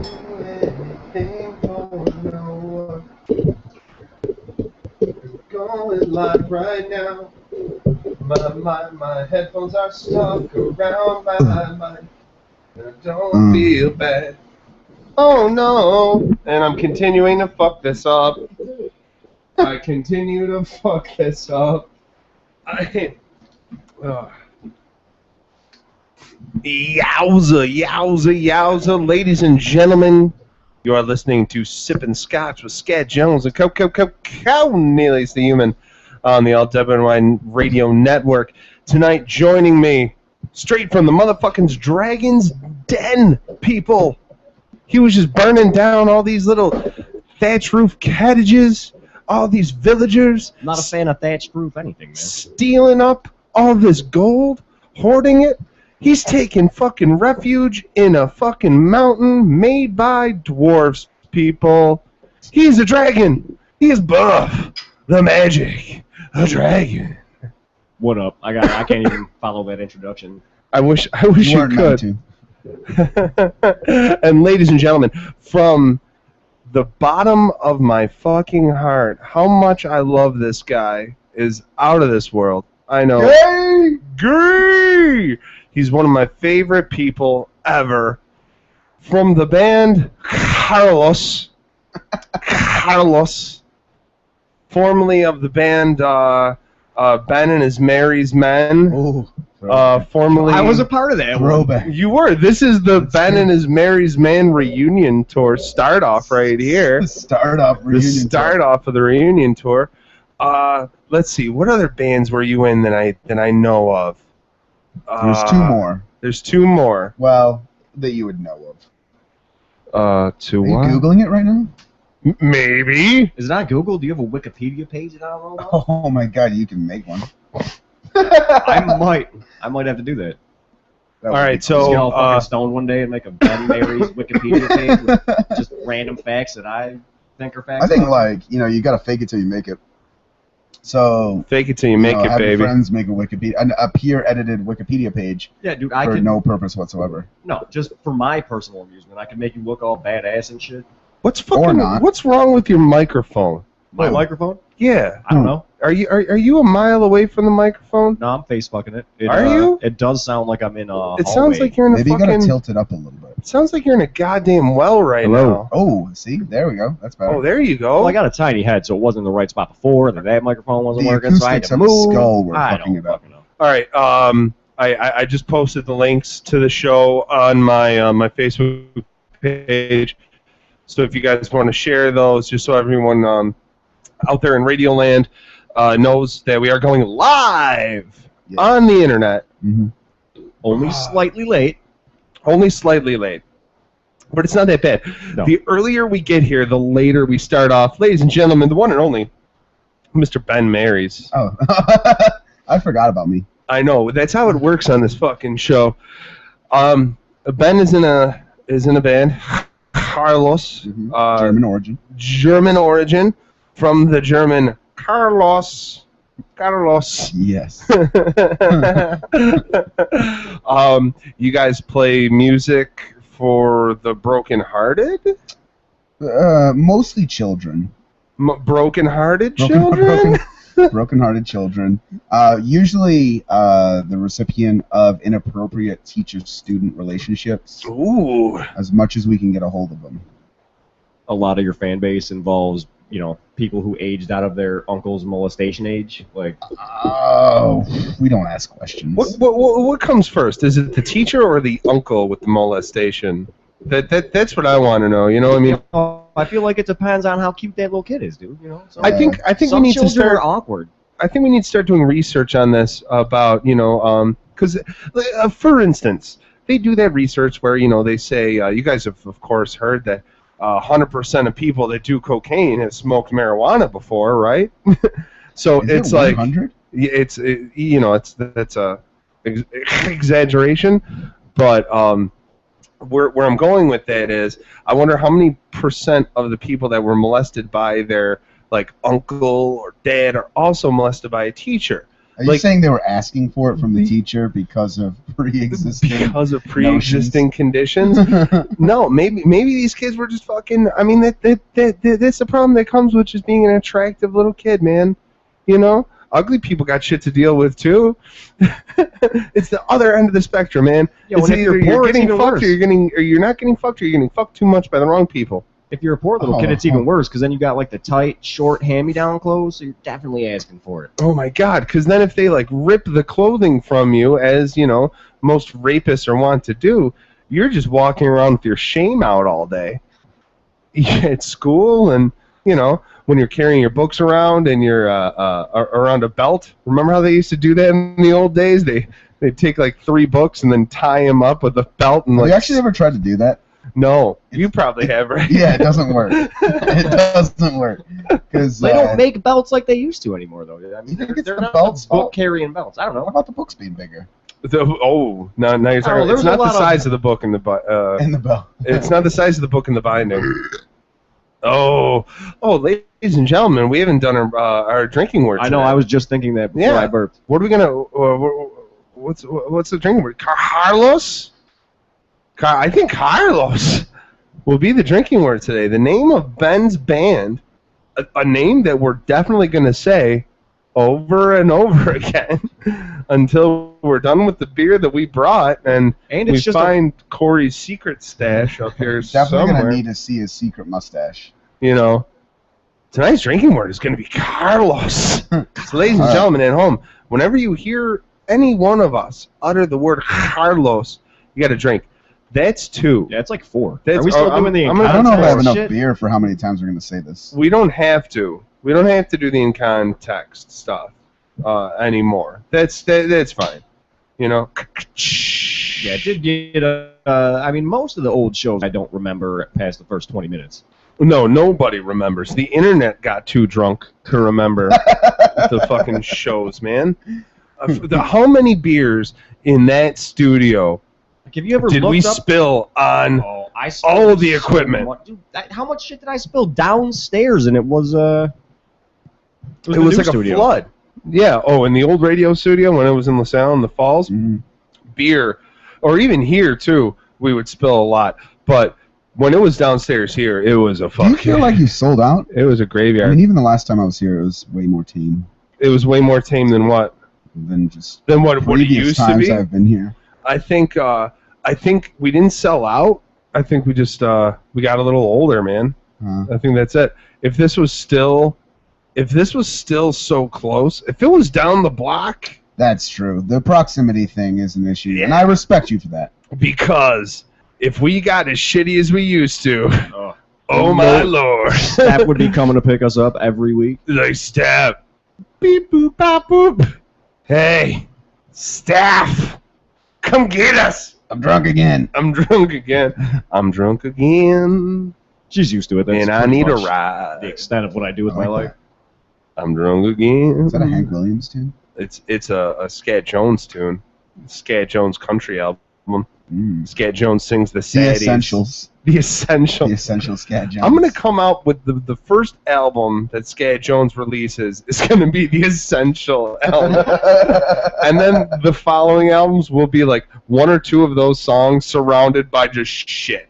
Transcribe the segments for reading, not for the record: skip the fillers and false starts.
Anything for no one. Going live right now. My headphones are stuck around my mind. And I don't feel bad. Oh no! And I'm continuing to fuck this up. I continue to fuck this up. Yowza. Ladies and gentlemen, you are listening to Sippin Skotch with Skat Jones and Cornelius the Human on the LWNY Radio Network. Tonight, joining me, straight from the motherfucking Dragon's Den, people. He was just burning down all these little thatch roof cottages, all these villagers. I'm not a fan of thatched roof anything, man. Stealing up all this gold, hoarding it. He's taking fucking refuge in a fucking mountain made by dwarves, people. He's a dragon. He is Buff, the magic, a dragon. What up? I can't even follow that introduction. I wish you could. And ladies and gentlemen, from the bottom of my fucking heart, how much I love this guy is out of this world. I know. Gay! He's one of my favorite people ever. From the band Kharlos, formerly of the band Ben and His Mary's Men. Ooh. Formerly, I was a part of that. Throwback. You were. This is the Ben and His Mary's Man reunion tour start off right here. The start off of the reunion tour. Let's see. What other bands were you in that I know of? There's two more. There's two more. Well, that you would know of. Are you Googling it right now? Maybe. Is it on Google? Do you have a Wikipedia page that I don't know about? Oh my god, you can make one. I might have to do that. All right, Just get all so fucking stoned one day and make a Ben Mary's Wikipedia page with just random facts that I think are facts. I think you gotta fake it till you make it. So fake it till you make it, have baby. Your friends make a peer-edited Wikipedia page. Yeah, dude, for no purpose whatsoever. No, just for my personal amusement. I can make you look all badass and shit. What's wrong with your microphone? My microphone? Yeah. I don't know. Are you a mile away from the microphone? No, I'm face fucking it. Are you? It does sound like I'm in a It sounds like you're in a Maybe fucking... you gotta tilt it up a little bit. It sounds like you're in a goddamn well right now. Oh, see? There we go. That's better. Oh, there you go. Well, I got a tiny head, so it wasn't in the right spot before, and that microphone wasn't the working, so I had acoustics to of the move. skull were I fucking don't it up. fucking know. All right. I just posted the links to the show on my my Facebook page. So if you guys want to share those, just so everyone out there in Radio Land knows that we are going live on the internet. Mm-hmm. Only slightly late. Only slightly late. But it's not that bad. No. The earlier we get here, the later we start off. Ladies and gentlemen, the one and only Mr. Ben Marys. Oh, I forgot about me. I know. That's how it works on this fucking show. Ben is in a band, Kharlos. Mm-hmm. German origin, from the German Kharlos. Yes. You guys play music for the brokenhearted? Mostly children. Broken-hearted children? Broken-hearted children. Usually the recipient of inappropriate teacher-student relationships. Ooh. As much as we can get a hold of them. A lot of your fan base involves, people who aged out of their uncle's molestation age. Like, oh, we don't ask questions. What comes first? Is it the teacher or the uncle with the molestation? That's what I want to know. You know what I mean? I feel like it depends on how cute that little kid is, dude. So, I think some we need to children start. are awkward. I think we need to start doing research on this about because for instance, they do that research where they say you guys have of course heard that 100% of people that do cocaine have smoked marijuana before, right? So it's like 100? That's a exaggeration, but where I'm going with that is I wonder how many percent of the people that were molested by their like uncle or dad are also molested by a teacher. Are you saying they were asking for it from the teacher because of pre-existing conditions? No, maybe these kids were just fucking. I mean, that's the problem that comes with just being an attractive little kid, man. You know, ugly people got shit to deal with too. It's the other end of the spectrum, man. Yeah, it's either you're getting fucked, or you're not getting fucked, or you're getting fucked too much by the wrong people. If you're a poor little kid, it's even worse, because then you got like the tight, short, hand-me-down clothes, so you're definitely asking for it. Oh my God! Because then if they like rip the clothing from you, as you know, most rapists are wont to do, you're just walking around with your shame out all day at school, and you know when you're carrying your books around and you're around a belt. Remember how they used to do that in the old days? They'd take like 3 books and then tie them up with a belt and Have you actually ever tried to do that? No, you probably have, right? Yeah, it doesn't work. It doesn't work. Because they don't make belts like they used to anymore, though. I mean, they're not belts, book-carrying belts. I don't know. What about the books being bigger? Now you're talking. It's not the size of the book in the belt. It's not the size of the book in the binding. Ladies and gentlemen, we haven't done our drinking word. I know. I was just thinking that before I burped. What are we gonna? What's the drinking word? Kharlos. I think Kharlos will be the drinking word today. The name of Ben's band, a name that we're definitely going to say over and over again until we're done with the beer that we brought and we find Corey's secret stash up here definitely somewhere. Going to need to see his secret mustache. You know, tonight's drinking word is going to be Kharlos. So, ladies and gentlemen at home, whenever you hear any one of us utter the word Kharlos, you got to drink. That's 2. Yeah, it's like 4. That's, Are we still doing the I don't know if I have enough beer for how many times we're going to say this. We don't have to. We don't have to do the in context stuff anymore. That's fine. You know? Yeah, it did get I mean, most of the old shows I don't remember past the first 20 minutes. No, nobody remembers. The internet got too drunk to remember the fucking shows, man. How many beers in that studio have you ever did we spill on all of the equipment? Dude, how much shit did I spill downstairs? And it was like studio. A flood. Yeah. Oh, in the old radio studio when it was in LaSalle in the Falls, beer, or even here too, we would spill a lot. But when it was downstairs here, it was a fucking. Do you feel like you sold out? It was a graveyard. I mean, even the last time I was here, it was way more tame. It was way more tame than what? Than what it used to be. I've been here. I think we didn't sell out. I think we just we got a little older, man. I think that's it. If this was still so close, if it was down the block. That's true. The proximity thing is an issue, and I respect you for that. Because if we got as shitty as we used to, oh my lord, Stat would be coming to pick us up every week. Like Stat, beep boop bop boop. Hey, staff, come get us. I'm drunk again. I'm drunk again. She's used to it. That's and I need a ride. The extent of what I do with my life. I'm drunk again. Is that a Hank Williams tune? It's a Skat Jones tune. Skat Jones country album. Skat Jones sings the saddies. The essential Skat Jones. I'm gonna come out with the first album that Skat Jones releases is gonna be the essential album, and then the following albums will be like 1 or 2 of those songs surrounded by just shit,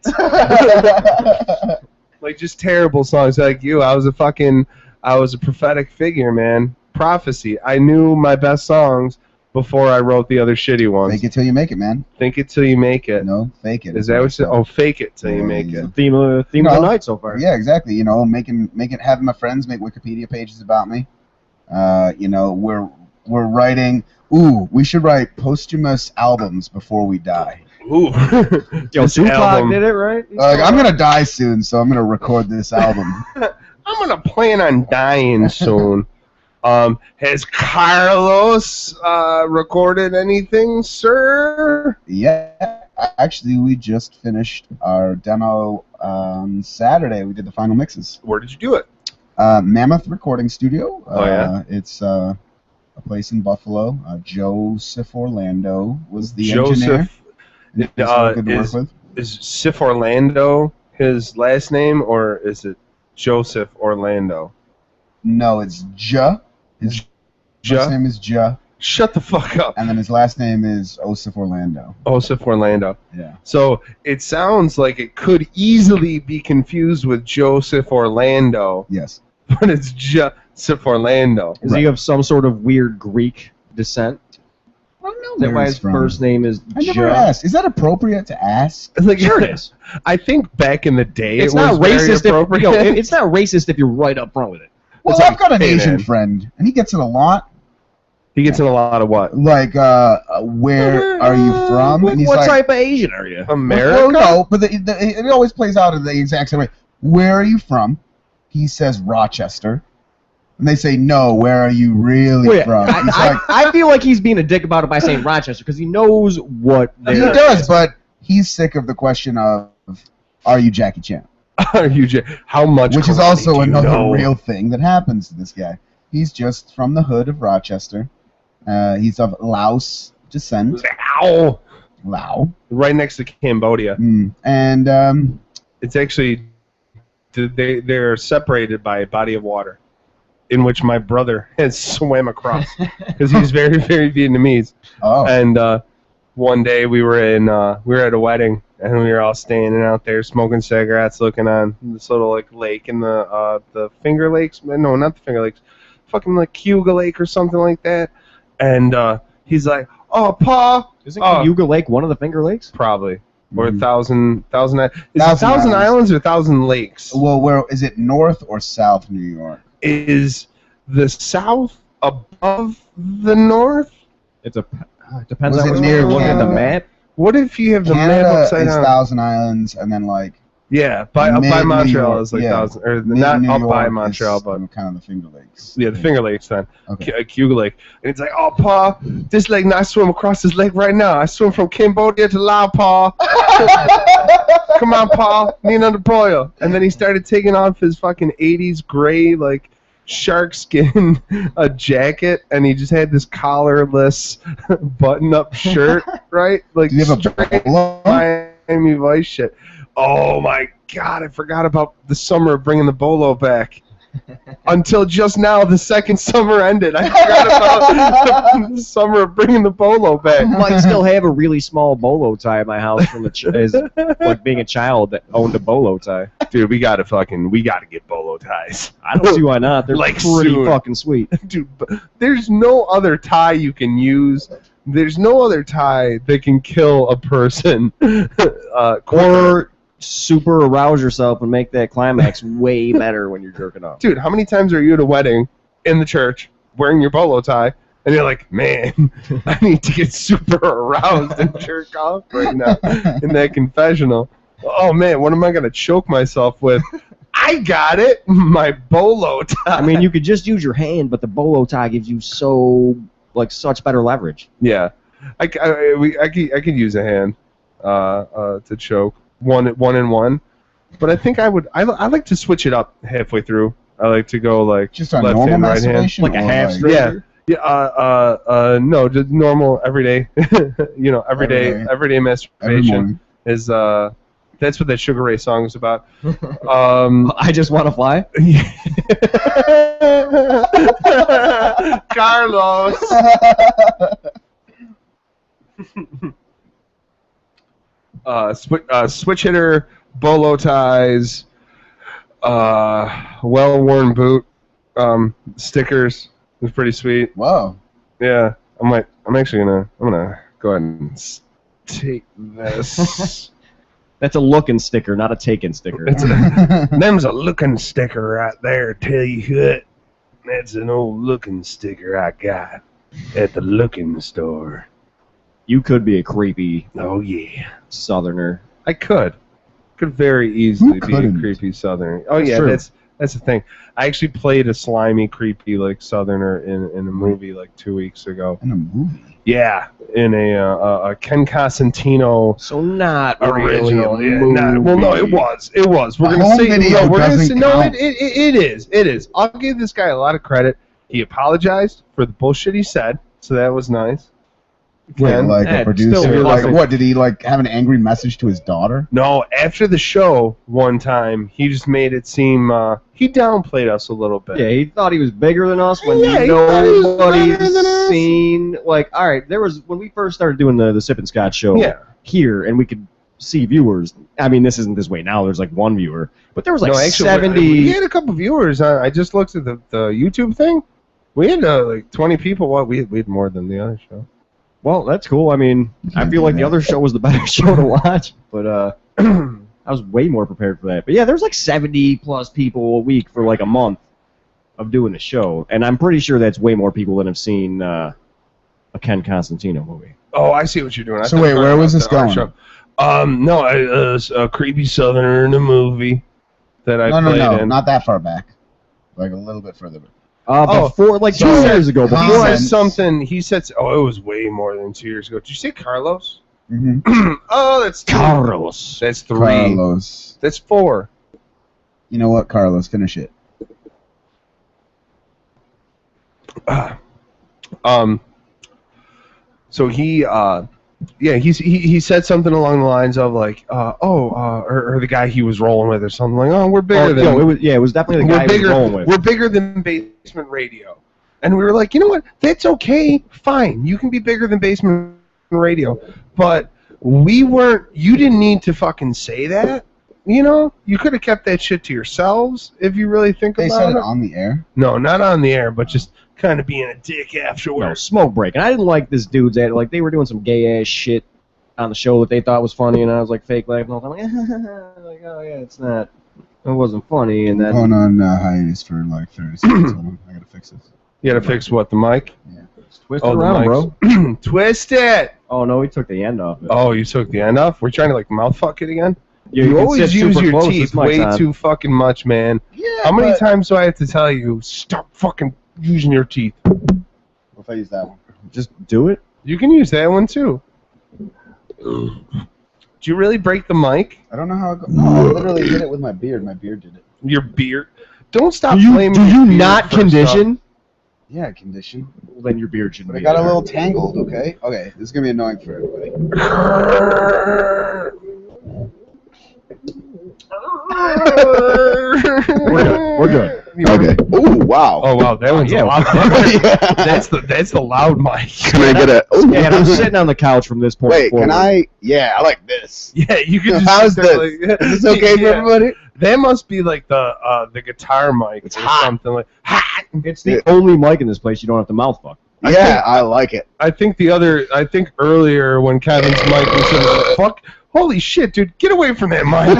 like just terrible songs. Like you, I was a prophetic figure, man. Prophecy. I knew my best songs before I wrote the other shitty ones. Fake it till you make it, man. Think it till you make it. No, fake it. Is that what you said? Oh, fake it till you make it. Theme of the night so far. Yeah, exactly. You know, having my friends make Wikipedia pages about me. You know, we're writing. Ooh, we should write posthumous albums before we die. Ooh, Yo, Tupac did it, right? I'm gonna die soon, so I'm gonna record this album. I'm gonna plan on dying soon. Has Kharlos recorded anything, sir? Yeah, actually, we just finished our demo on Saturday. We did the final mixes. Where did you do it? Mammoth Recording Studio. It's a place in Buffalo. Joseph Orlando was the engineer. Good to work with. Is Sif Orlando his last name, or is it Joseph Orlando? No, it's Ja. His name is Ja. Shut the fuck up. And then his last name is Osif Orlando. Osif Orlando. Yeah. So it sounds like it could easily be confused with Joseph Orlando, Yes. but it's Joseph Orlando. Is he of some sort of weird Greek descent? I don't know Is that where why he's his from. first name is I never asked. Is that appropriate to ask? Like, Sure it is. I think back in the day It's it was not very racist. appropriate. It's not racist if you're right up front with it. Well, It's I've got an hey, Asian man. friend, and he gets it a lot. He gets in a lot of what? Like, where are you from? And he's What like, type of Asian are you? America? Well, no, but it always plays out in the exact same way. Where are you from? He says Rochester. And they say, no, where are you really Wait, from? He's like, I feel like he's being a dick about it by saying Rochester because he knows what he does, but he's sick of the question of, are you Jackie Chan? Are you how much? Which is karate also do you another know? real thing that happens to this guy. He's just from the hood of Rochester. He's of Laos descent. Ow! Lao. Right next to Cambodia. And It's actually they're separated by a body of water, in which my brother has swam across because he's very very Vietnamese. oh, And one day we were at a wedding and we were all standing out there smoking cigarettes, looking on this little like lake in the Finger Lakes. No, not the Finger Lakes. Fucking like Cayuga Lake or something like that. And he's like, "Oh, Pa." Isn't Cayuga Lake one of the Finger Lakes? Probably. Or Mhm. Thousand Thousand Islands or Thousand Lakes? well, where is it? North or South New York? Is the South above the North? It depends Was on it where near you're looking at the Canada? map. What if you have the map Canada upside is down? Thousand Islands, and then like Yeah, by Mid-New Montreal York, is like yeah. thousand, or Mid- not New up by York Montreal, is but kind of the Finger Lakes. yeah, the Finger Lakes then, Okay. Cayuga Lake, and it's like, "Oh, Pa, this lake, I swim across this lake right now. I swim from Cambodia to Laos, Pa. Come on, Pa, need another boil." And then he started taking off his fucking '80s gray like shark skin jacket, and he just had this collarless button-up shirt, right? Like Do you have a straight bolo? Miami Vice shit. Oh my God, I forgot about the summer of bringing the bolo back. Until just now, the second summer ended. I forgot about the summer of bringing the bolo back. I might still have a really small bolo tie at my house from as like being a child that owned a bolo tie. Dude, we gotta get bolo ties. I don't see why not. They're Like pretty soon. fucking sweet. Dude, there's no other tie you can use. There's no other tie that can kill a person. Or super arouse yourself and make that climax way better when you're jerking off. Dude, how many times are you at a wedding in the church wearing your bolo tie, and you're like, "Man, I need to get super aroused and jerk off right now in that confessional. Oh man, what am I gonna choke myself with? I got it, my bolo tie." I mean, you could just use your hand, but the bolo tie gives you such better leverage. Yeah, I could use a hand to choke one and one, but I think I like to switch it up halfway through. I like to go like Just on left normal hand, right hand. masturbation? Like a or half like- straight? Yeah. No, just normal everyday. Everyday Every masturbation morning. is that's what that Sugar Ray song is about. I just want to fly. Kharlos. Switch hitter, bolo ties, well-worn boot, stickers. It's pretty sweet. Whoa. Yeah, I'm gonna go ahead and take this. That's a looking sticker, not a taken sticker. Them's a looking sticker right there. Tell you what, that's an old looking sticker I got at the looking store. You could be a creepy Oh yeah, southerner. I could very easily be a couldn't? creepy southerner. Oh That's yeah, true. that's the thing. I actually played a slimy, creepy like southerner in a movie like 2 weeks ago. In a movie. Yeah, in a Ken Cosentino So not original. really a Yeah, movie. well, no, it was. We're A gonna home say video no. We're gonna doesn't say no. count. It is. I'll give this guy a lot of credit. He apologized for the bullshit he said, so that was nice. Ken. Like a producer? still Like awesome. what? Did he like have an angry message to his daughter? No, after the show one time, he just made it seem he downplayed us a little bit. Yeah, he thought he was bigger than us when Yeah, he thought he was nobody's better than us. seen. Like, all right, there was when we first started doing the Sippin Skotch show here, and we could see viewers. I mean, this isn't this way now. There's like one viewer, but there was like No, actually, 70. We had a couple viewers. I just looked at the YouTube thing. We had like 20 people. Well, we had more than the other show. Well, that's cool. I mean, I feel like the other show was the better show to watch, but I was way more prepared for that. But yeah, there's like 70 plus people a week for like a month of doing the show, and I'm pretty sure that's way more people than have seen a Ken Constantino movie. Oh, I see what you're doing. So wait, where was this going? No, a creepy Southerner in a movie that I played in. Not that far back. Like a little bit further back. Before, like 2 years ago. He Before said something. He said, "Oh, it was way more than 2 years ago." Did you say Kharlos? Mm-hmm. Oh, that's 2. Kharlos. That's 3. Kharlos. That's 4. You know what, Kharlos? Finish it. So he said something along the lines of like, or the guy he was rolling with or something like, oh, we're bigger than. It was definitely the guy he was rolling with. We're bigger than Basement Radio, and we were like, you know what? That's okay, fine. You can be bigger than Basement Radio, but we weren't. You didn't need to fucking say that. You know, you could have kept that shit to yourselves if you really think They about said it. it on the air? No, not on the air, but just kind of being a dick No, afterwards. smoke break. And I didn't like this dude's ad. Like, they were doing some gay-ass shit on the show that they thought was funny, and I was like fake laughing all the time. Like, oh, yeah, it's not. It wasn't funny, and then... Going on hiatus for like 30 seconds. Hold on, I gotta fix this. You gotta fix what, the mic? Twist it Oh, the around, mics. bro. Twist it! Oh, no, he took the end off it. Oh, you took the end off? We're trying to like mouth fuck it again? Yeah, You can always sit use super your close, teeth this mic's way on. too fucking much, man. Yeah. How many times do I have to tell you, stop fucking using your teeth? What if I use that one? Just do it. You can use that one too. Do you really break the mic? I don't know how it goes. No, I literally did it with my beard. My beard did it. Your beard? Don't stop Do blaming you your beard not for condition? Yeah, condition. Well, then your beard shouldn't But I be got a there. little tangled, okay? Okay, this is gonna be annoying for everybody. stuff. We're good. Okay. Oh wow. Oh wow, that one's Yeah. a lot. Yeah. That's the loud mic. Can I get a? Ooh. Yeah, and I'm sitting on the couch from this point Wait, forward. can I? Yeah, I like this. Yeah, you can just. How's sit there this? like- Is this okay for Yeah. everybody? That must be like the guitar mic It's or hot. something like. Hot. It's the only mic in this place you don't have to mouth fuck. Yeah, I like it. I think earlier when Kevin's mic was fuck. Holy shit, dude! Get away from that mic!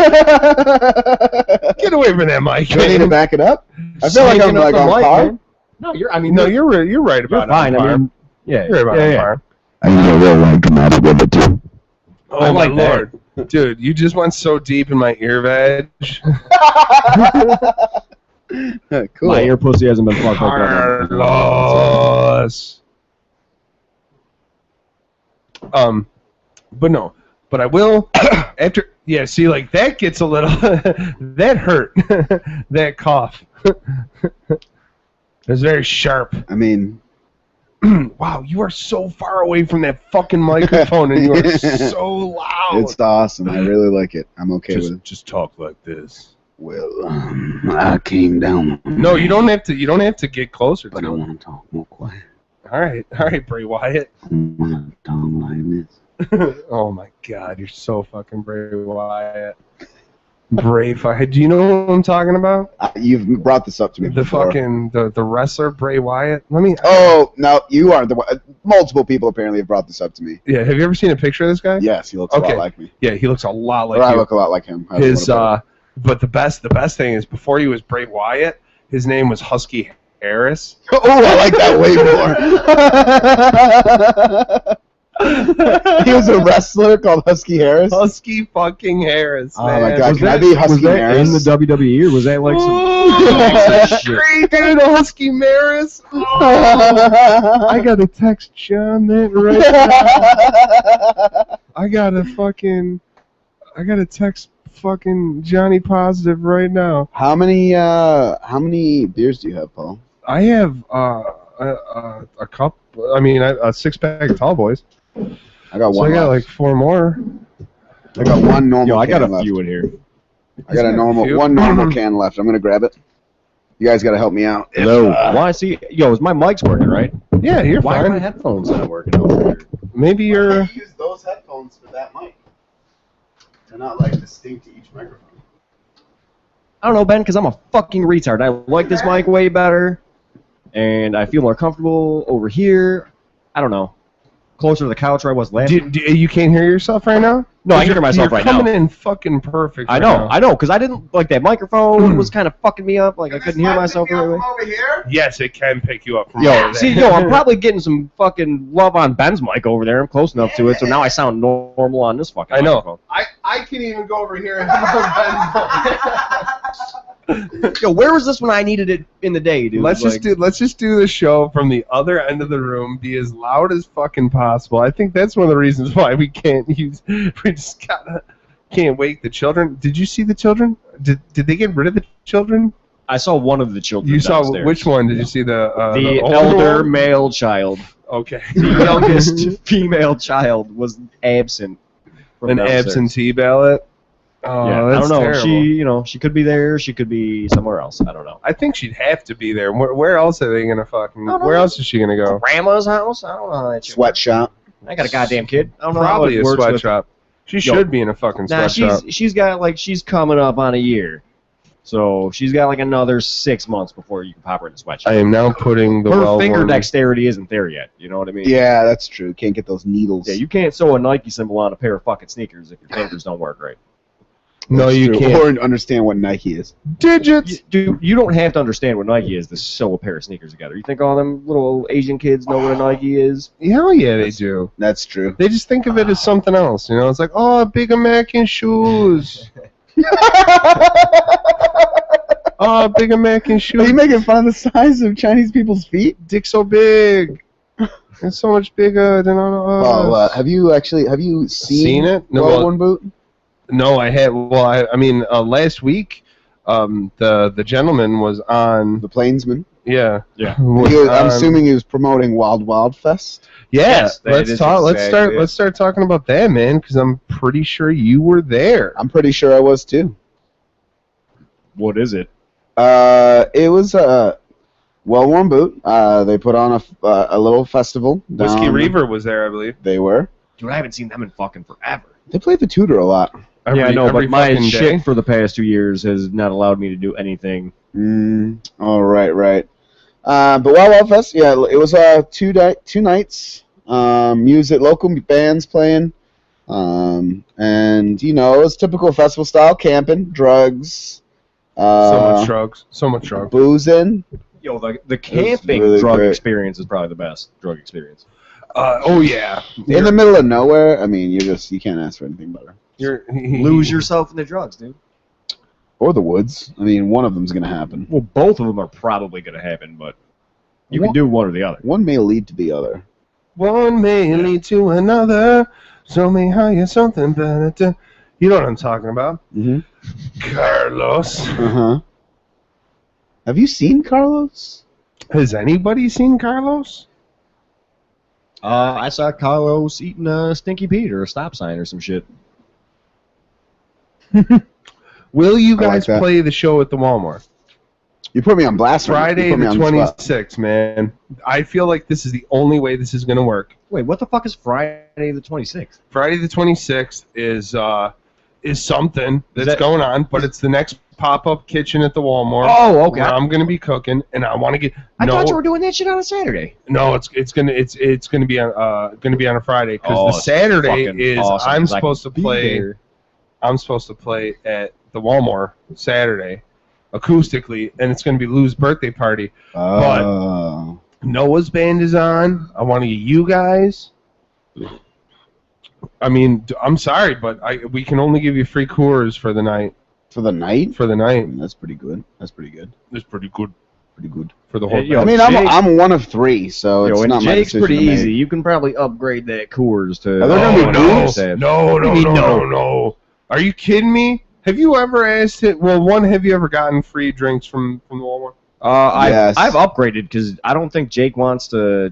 Get away from that mic! Do I need to back it up? I feel like I'm Shaking up like the on mic, par. man. No, you're. I mean, No, you're right. You're right you're about fine. it. I mean, yeah, You're right about yeah, it. Par. I need a real one come out with it too. Oh I my like that. lord, dude! You just went so deep in my ear veg. Cool. My ear pussy hasn't been fucked like that. Kharlos. But I will after. Yeah, see, like that gets a little. That hurt. That cough. It's very sharp. I mean, Wow, you are so far away from that fucking microphone, and you are so loud. it's awesome. I really like it. I'm okay with it. Just talk like this. Well, I came down. No, you don't have to. You don't have to get closer But I to it. want to talk more quiet. All right, Bray Wyatt. I want to talk like this. Oh my God, you're so fucking Bray Wyatt. Bray Wyatt. Do you know what I'm talking about? You've brought this up to me The before. fucking the wrestler Bray Wyatt. Let me. Oh, no, you aren't the one. Multiple people apparently have brought this up to me. Yeah. Have you ever seen a picture of this guy? Yes, he looks a Okay. lot like me. Yeah, he looks a lot like Or I you. look a lot like him. I His don't wanna but the best thing is before he was Bray Wyatt, his name was Husky Harris. put it. Oh, I like that way more. He was a wrestler called Husky Harris. Husky fucking Harris. Oh man. my God, Was can I that, be was Husky that Harris? in the WWE, or was that like some... Oh, Shit. great, dude, Husky Maris. Oh, I gotta text John that right now. I gotta text fucking Johnny Positive right now. How many beers do you have, Paul? I have a cup. I mean, a 6-pack of Tall Boys. I got So one I got left. like 4 more. I got one normal Yo, I got can a left. few in here. I got few. one normal can left. I'm gonna grab it. You guys gotta help me out. Hello. Why see? Yo, is my mic's working right? Yeah, you're Why are my fine. headphones not working over here? Maybe you're. use those headphones for that mic. They're not like distinct to each microphone. I don't know, Ben, because I'm a fucking retard. I like this mic way better, and I feel more comfortable over here. I don't know. Closer to the couch where I was last. You can't hear yourself right now? No, I hear myself you're right now. coming in fucking perfect. I right know, now. because I didn't like that microphone was kind of fucking me up. Like I couldn't hear myself right away. Over here? Yes, it can pick you up from Yo, over see, there. I'm probably getting some fucking love on Ben's mic over there. I'm close enough to it, so now I sound normal on this fucking I know. microphone. I can even go over here and have Yo, where was this when I needed it in the day, dude? Let's just do the show from the other end of the room. Be as loud as fucking possible. I think that's one of the reasons why we can't use. We just can't wake the children. Did you see the children? Did they get rid of the children? I saw one of the children. You saw downstairs. which one? Did you see the older elder one? male child? Okay. The youngest female child was absent. From An downstairs. absentee ballot. Oh, Yeah, I that's don't know. terrible. She could be there. She could be somewhere else. I don't know. I think she'd have to be there. Where else are they gonna fucking? I don't Where know. else is she gonna go? Grandma's house? I don't know how that shit works. Sweatshop. I got a goddamn kid. I don't know Probably how a it works with- sweatshop. She Yo. should be in a fucking Nah, sweatshop. she's coming up on a year, so she's got like another 6 months before you can pop her in the sweatshop. I am now putting the Her well finger worn- dexterity isn't there yet. You know what I mean? Yeah, that's true. Can't get those needles. Yeah, you can't sew a Nike symbol on a pair of fucking sneakers if your fingers don't work right. No, That's you true. can't. Or understand what Nike is. Digits. Dude, you don't have to understand what Nike is to sew a pair of sneakers together. You think all them little Asian kids know what a Nike is? Hell yeah, they do. That's true. They just think of it as something else. You know, it's like, oh, big American shoes. Oh, big American Are shoes. you making fun of the size of Chinese people's feet? Dick so big. It's so much bigger than all of us. Have you seen it? No, Well well, Worn Boot? No, I had. Well, I mean, last week, the gentleman was on. The Plainsman. Yeah. Yeah. I'm assuming he was promoting Wild Wild Fest. Yeah. Yes, that let's is talk. exactly it. Let's start talking about that, man, because I'm pretty sure you were there. I'm pretty sure I was too. What is it? It was a Well Worn Boot. They put on a little festival. Whiskey down- Reaver was there, I believe. They were. Dude, I haven't seen them in fucking forever. They played the Tudor a lot. Yeah, I know, every but my fucking shit day. for the past 2 years has not allowed me to do anything. Oh, right. But Wild Wild Fest, yeah, it was two nights. Music, local bands playing. And, you know, it was typical festival style, camping, drugs. So much drugs. Boozing. Yo, the camping really drug great. experience is probably the best drug experience. Oh yeah. In the middle of nowhere, I mean, you can't ask for anything better. Lose yourself in the drugs, dude. Or the woods. I mean, one of them's going to happen. Well, both of them are probably going to happen, but you can do one or the other. One may lead to the other. One may lead to another. Show me how you're something better. You know what I'm talking about. Mm-hmm. Kharlos. Uh-huh. Have you seen Kharlos? Has anybody seen Kharlos? I saw Kharlos eating a Stinky Pete or a stop sign or some shit. Will you I like guys that. play the show at the Walmart? You put me on blast. right? Friday You put me the on spot. 26th, man. I feel like this is the only way this is going to work. Wait, what the fuck is Friday the 26th? Friday the 26th is something that's that- going on, but it's the next pop-up kitchen at the Walmart. Oh, okay. Where I'm going to be cooking, and I want to get. I no, thought you were doing that shit on a Saturday. No, it's gonna be on a Friday because Oh, the Saturday fucking is awesome, I'm 'cause I supposed to can be play. there. I'm supposed to play at the Walmart Saturday, acoustically, and it's gonna be Lou's birthday party. Oh. Noah's band is on. I want to get you guys. I mean, I'm sorry, but we can only give you free Coors for the night. For the night? For the I night, mean, that's pretty good. That's pretty good. it's pretty good Pretty good. for the whole. Hey, yo, I mean, Jake- I'm one of three, so it's Yo, and not my Jake's decision pretty to make. easy. You can probably upgrade that Coors to. Are there gonna be booze? No. Are you kidding me? Have you ever asked it? Well, one, have you ever gotten free drinks from the Walmart? Yes. I've upgraded because I don't think Jake wants to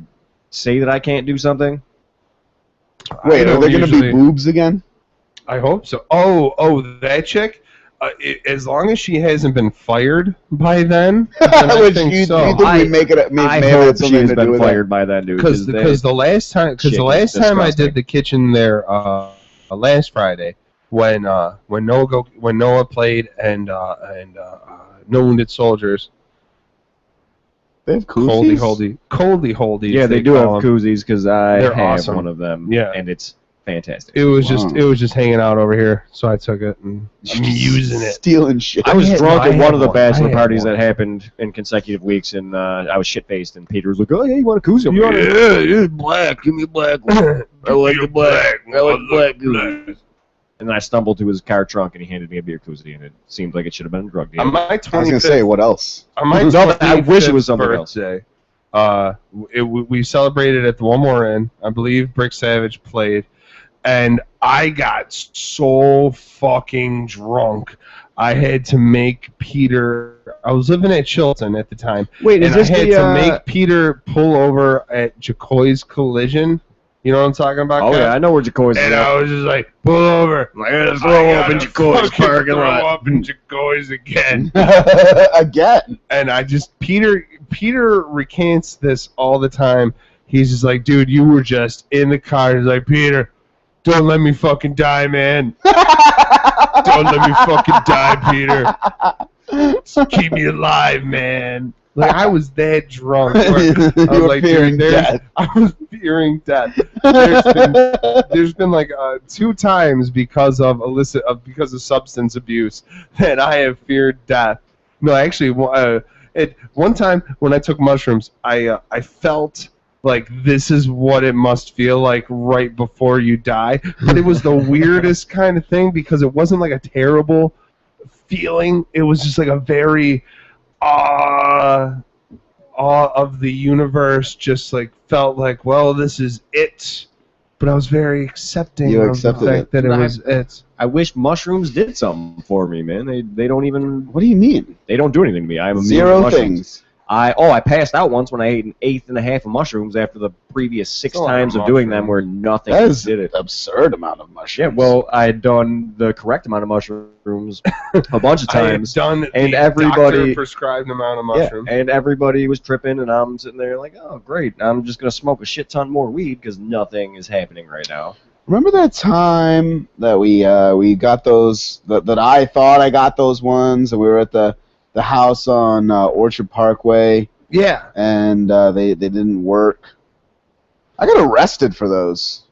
say that I can't do something. Wait, are there going to be boobs again? I hope so. Oh, that chick. As long as she hasn't been fired by then I think so. You think we make it? I hope she has been fired by that dude. Because the last time I did the kitchen there last Friday when Noah played and No Wounded Soldiers. They have koozies? Coldy. Yeah, they do have koozies because They're have awesome. one of them. Yeah. And it's fantastic. It was just hanging out over here, so I took it and I'm using it. Stealing shit. I was drunk at one of the bachelor parties that happened in consecutive weeks, and I was shit-faced, and Peter was like, oh, yeah, you want a koozie? Yeah, it's black. Give me a black one. I like the black. I like black koozies. And then I stumbled to his car trunk, and he handed me a beer koozie, and it seemed like it should have been a drug deal. On my 25th, I was going to say, what else? On my I wish it was something birthday, else. We celebrated at the One More Inn. I believe Brick Savage played. And I got so fucking drunk. I had to make Peter. I was living at Chilton at the time. Wait, and I had to make Peter pull over at Jacoy's Collision. You know what I'm talking about? Oh, yeah, I know where Jacoy's is. And I was just like, pull over. I'm like, throw up in Jacoy's parking lot. Throw up in Jacoy's again. Again. And I just, Peter recants this all the time. He's just like, dude, you were just in the car. He's like, Peter, don't let me fucking die, man. Don't let me fucking die, Peter. Just keep me alive, man. Like, I was that drunk. I was like, fearing death. I was fearing death. There's been like 2 times because of substance abuse that I have feared death. No, actually, one time when I took mushrooms, I felt like this is what it must feel like right before you die. But it was the weirdest kind of thing because it wasn't like a terrible feeling. It was just like a very awe of the universe. Just like felt like, well, this is it. But I was very accepting of the fact that it was it. I wish mushrooms did something for me, man. They don't even. What do you mean? They don't do anything to me. I'm immune to Zero mushrooms. things. I passed out once when I ate an 1/8 of mushrooms after the previous 6 times of doing them where nothing That is did it. an absurd amount of mushrooms. Yeah, well, I had done the correct amount of mushrooms a bunch of times. I had done and the everybody doctor prescribed amount of mushrooms. Yeah, and everybody was tripping, and I'm sitting there like, oh, great. I'm just going to smoke a shit ton more weed because nothing is happening right now. Remember that time that we got those, that I thought I got those ones, and we were at the house on Orchard Parkway. Yeah. And they didn't work. I got arrested for those.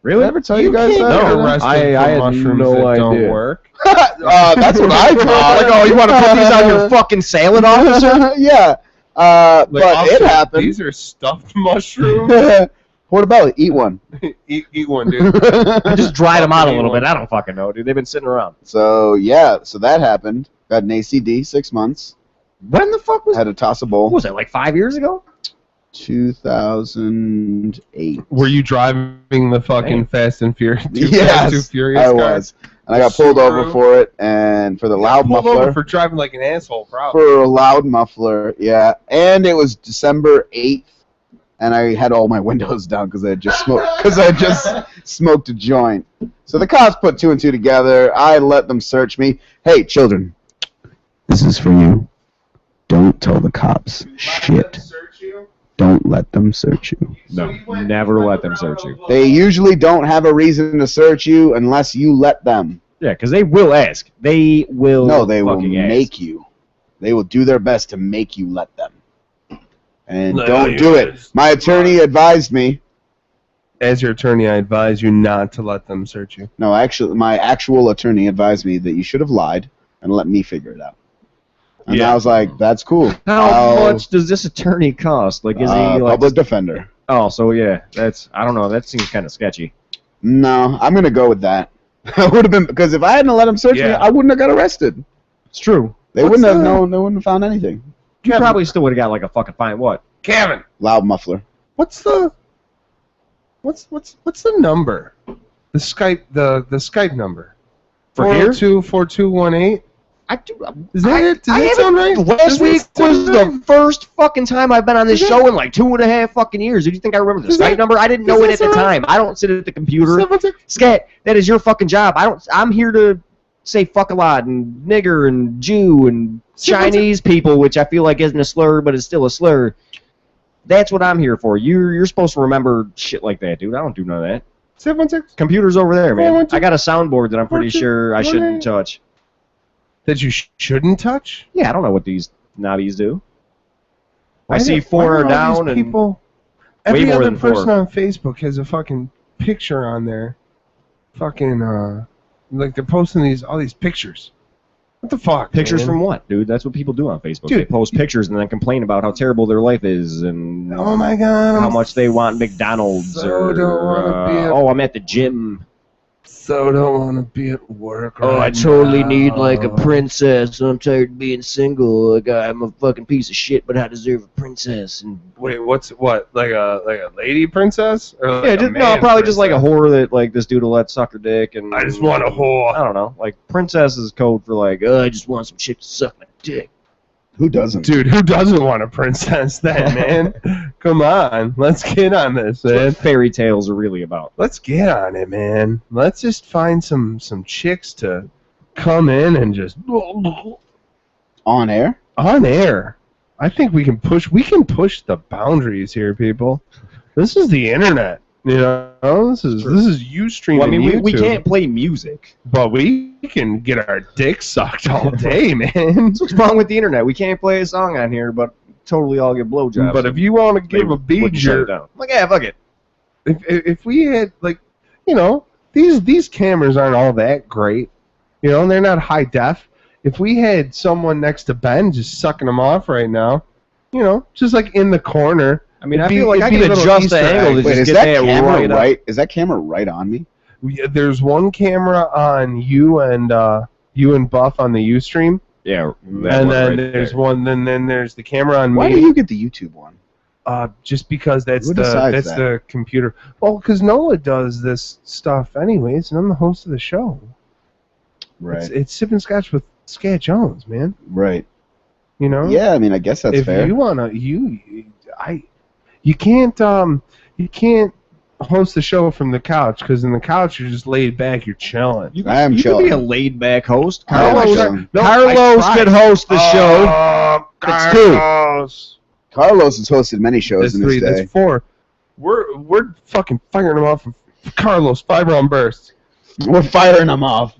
Really? Did I ever tell you guys that? No, I had mushrooms no that idea. don't work. That's what I thought. Like, oh, you want to put these on your fucking salad, officer? Yeah. Like, but officer, it happened. These are stuffed mushrooms. Portobello, eat one. eat one, dude. I just dried them out a little bit. I don't fucking know, dude. They've been sitting around. So that happened. Got an ACD, 6 months. When the fuck was Had to toss a bowl. What was that, like 5 years ago? 2008. Were you driving the fucking Fast and Furious? Yes, Too Furious I car? was. And I got pulled over for it, and for the loud pulled muffler. over for driving like an asshole, probably. For a loud muffler, yeah. And it was December 8th, and I had all my windows down because I had just smoked a joint. So the cops put 2 and 2 together. I let them search me. Hey, children, this is for you. Don't tell the cops shit. Don't let them search you. No, never let them search you. They usually don't have a reason to search you unless you let them. Yeah, because they will ask. They will. No, they will fucking ask. make you. They will do their best to make you let them. And No, don't you do it. guys- My attorney advised me. As your attorney, I advise you not to let them search you. No, actually, my actual attorney advised me that you should have lied and let me figure it out. And Yeah. I was like, that's cool. How much does this attorney cost? Like, is he like public defender? Oh, so yeah, I don't know. That seems kind of sketchy. No, I'm gonna go with that. I would have been, because if I hadn't let them search me, Yeah. I wouldn't have got arrested. It's true. They wouldn't have known. They wouldn't have found anything. You probably still would have got like a fucking fine. What? Kevin, Loud muffler. what's the number? The Skype number. For here? 402-4218. Is that it? Does that sound right? Last week was the first fucking time I've been on this show in like 2.5 fucking years. Did you think I remember the Skype number? I didn't know it at the time. I don't sit at the computer. Skat, that is your fucking job. I'm here to say fuck a lot and nigger and Jew and Chinese people, which I feel like isn't a slur, but it's still a slur. That's what I'm here for. You're supposed to remember shit like that, dude. I don't do none of that. 716. Computer's over there, man. I got a soundboard that I'm pretty sure I shouldn't touch. That you shouldn't touch? Yeah, I don't know what these knobbies do. I see 4 are down and people, way every more other than 4. person on Facebook has a fucking picture on there. Fucking like they're posting all these pictures. What the fuck? Pictures man? from what, dude? That's what people do on Facebook. Dude, they post pictures and then complain about how terrible their life is and oh my god, how much they want McDonald's or I'm at the gym. So don't want to be at work. Oh, I totally need like a princess. I'm tired of being single. Like I'm a fucking piece of shit, but I deserve a princess. And wait, what? Like a lady princess? Or like probably princess? Just like a whore that like this dude will let suck her dick. And I just want a whore. I don't know. Like princess is code for like I just want some chick to suck my dick. Who doesn't? Dude, who doesn't want a princess then, man? Come on, let's get on this, man. That's what fairy tales are really about. Let's get on it, man. Let's just find some chicks to come in and just on air. On air. I think we can push the boundaries here, people. This is the internet. You know, this is you streaming. Well, I mean, we YouTube, can't play music, but we can get our dick sucked all day, man. What's wrong with the internet? We can't play a song on here, but totally all get blowjobs. But if you want to give a beat, like, yeah, fuck it. If we had these cameras aren't all that great, they're not high def. If we had someone next to Ben just sucking them off right now, just like in the corner. I mean, I feel like I can adjust the angle to just get that camera right. Is that camera right on me? There's one camera on you and Buff on the Ustream. Yeah. And then there's one. Then there's the camera on me. Why do you get the YouTube one? Just because that's the computer. Well, because Nola does this stuff anyways, and I'm the host of the show. Right. It's Sippin Skotch with Skat Jones, man. Right. Yeah, I mean, I guess that's fair. If you wanna, you can't host the show from the couch, because in the couch you're just laid back, you're chilling. I am chilling. You can be a laid back host. Carlos could host the show. Carlos. Carlos has hosted many shows in his day. That's 4. We're fucking firing them off. Carlos, 5-round bursts. We're firing them off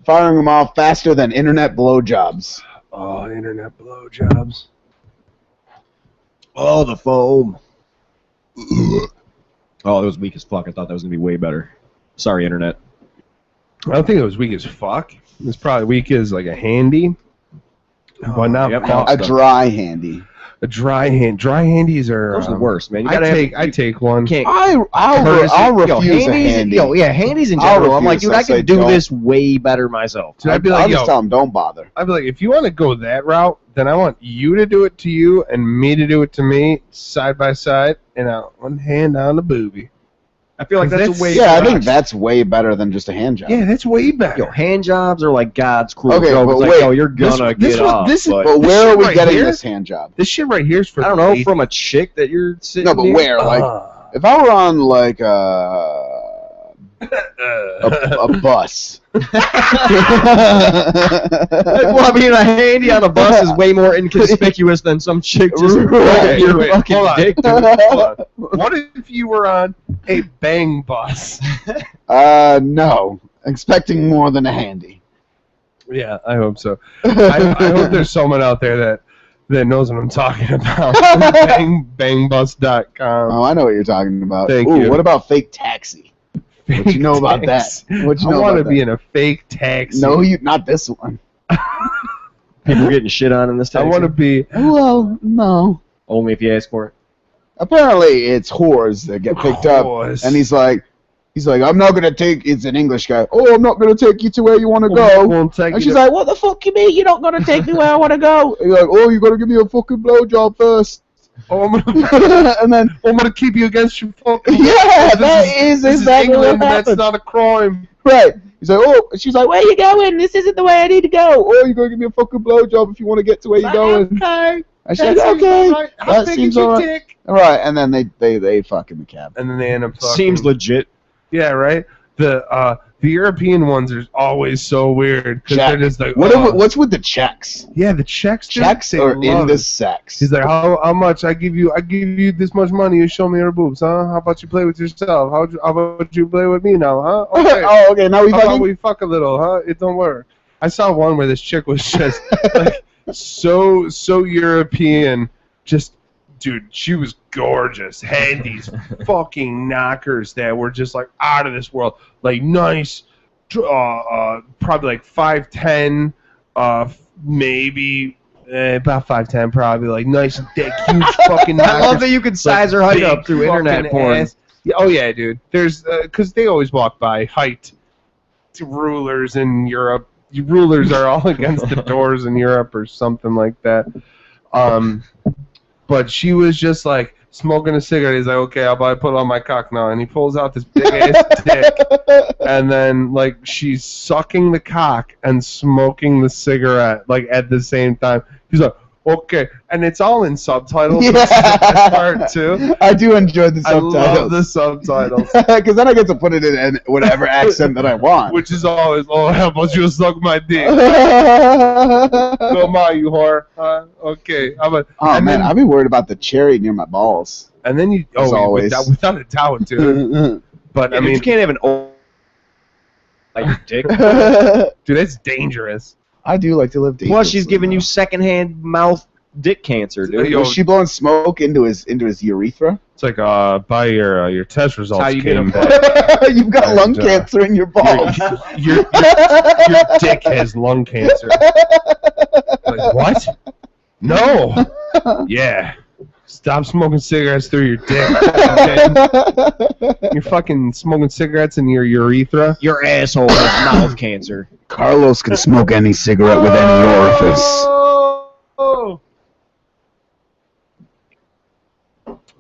faster than internet blowjobs. Oh, internet blowjobs. Oh, the foam. Oh, it was weak as fuck. I thought that was going to be way better. Sorry, internet. I don't think it was weak as fuck. It was probably weak as like a handy. But not a dry handy. A dry handies are... Those are the worst, man. I take one. I'll refuse a handy. Handies in general. I'm like, dude, I could do this way better myself. So I'd be like, I'll just tell them, don't bother. I'd be like, if you want to go that route, then I want you to do it to you and me to do it to me, side by side, and one hand on the boobie. I feel like that's a way. Yeah, I think that's way better than just a hand job. Yeah, that's way better. Hand jobs are like God's cruel. Okay, but wait, like, you're gonna get off. But where are we getting this hand job? This shit right here is for. I don't know, from a chick that you're sitting. No, but near? where? Like, if I were on like a bus. Well, I mean, a handy on a bus is way more inconspicuous than some chick just Wait, your fucking dick. Hold on. What if you were on a bang bus? No. Expecting more than a handy. Yeah, I hope so. I hope there's someone out there that knows what I'm talking about. Bangbus.com. Oh, I know what you're talking about. Thank you. What about fake taxi? What you know about that? What you know I want to about be that? in a fake taxi. No, not this one. People getting shit on in this taxi. I want to be. Well, no. Only if you ask for it. Apparently, it's whores that get picked up, and he's like, I'm not gonna take. It's an English guy. Oh, I'm not gonna take you to where you want to go. And she's like, what the fuck you mean? You're not gonna take me where I want to go? And you're like, oh, you gotta give me a fucking blowjob first. Oh, I'm gonna keep you against your fucking. Yeah, that is exactly what England. happened. That's not a crime. Right. He's like, oh, she's like, where you going? This isn't the way I need to go. Or you're going to give me a fucking blowjob if you want to get to where you're going. Okay. I said, okay. How big is your dick? All right, and then they fuck in the cab. And then they end up fucking. Seems legit. Yeah, right. The European ones are always so weird because they're just like. What's with the checks? Yeah, the checks. Checks are into sex. He's like, how much? I give you this much money. You show me your boobs, huh? How about you play with yourself? How about you play with me now, huh? Okay. Oh, okay. Now How about we fuck a little, huh? It don't work. I saw one where this chick was just like so European, just. Dude, she was gorgeous. Had these fucking knockers that were just like out of this world. Like nice, probably like 5'10", maybe about 5'10", probably like nice, thick, huge fucking knockers. I love that you can size her height up through internet porn. Yeah, oh yeah, dude. There's because they always walk by height rulers in Europe. Rulers are all against the doors in Europe or something like that. But she was just like smoking a cigarette. He's like, okay, I'll put it on my cock now. And he pulls out this big ass dick. And then, like, she's sucking the cock and smoking the cigarette, like, at the same time. He's like, okay. And it's all in subtitles. Yeah. Which is the best part, too. I do enjoy the subtitles. I love the subtitles. Because then I get to put it in whatever accent that I want. Which is always, oh, how about you suck my dick? Go, ma, you whore. Okay. Oh, man, I've been worried about the cherry near my balls. And then you, without a doubt, dude. But, I mean. You can't have an old like your dick. Dude, that's dangerous. I do like to live dangerously. Plus, she's giving you secondhand mouth dick cancer, dude. Was she blowing smoke into his urethra? It's like by your test results how you came get back. You've got lung cancer in your balls. Your dick has lung cancer. Like, what? No. Yeah. Stop smoking cigarettes through your dick. Okay? You're fucking smoking cigarettes in your urethra. Your asshole has mouth cancer. Kharlos can smoke any cigarette with any orifice. Oh.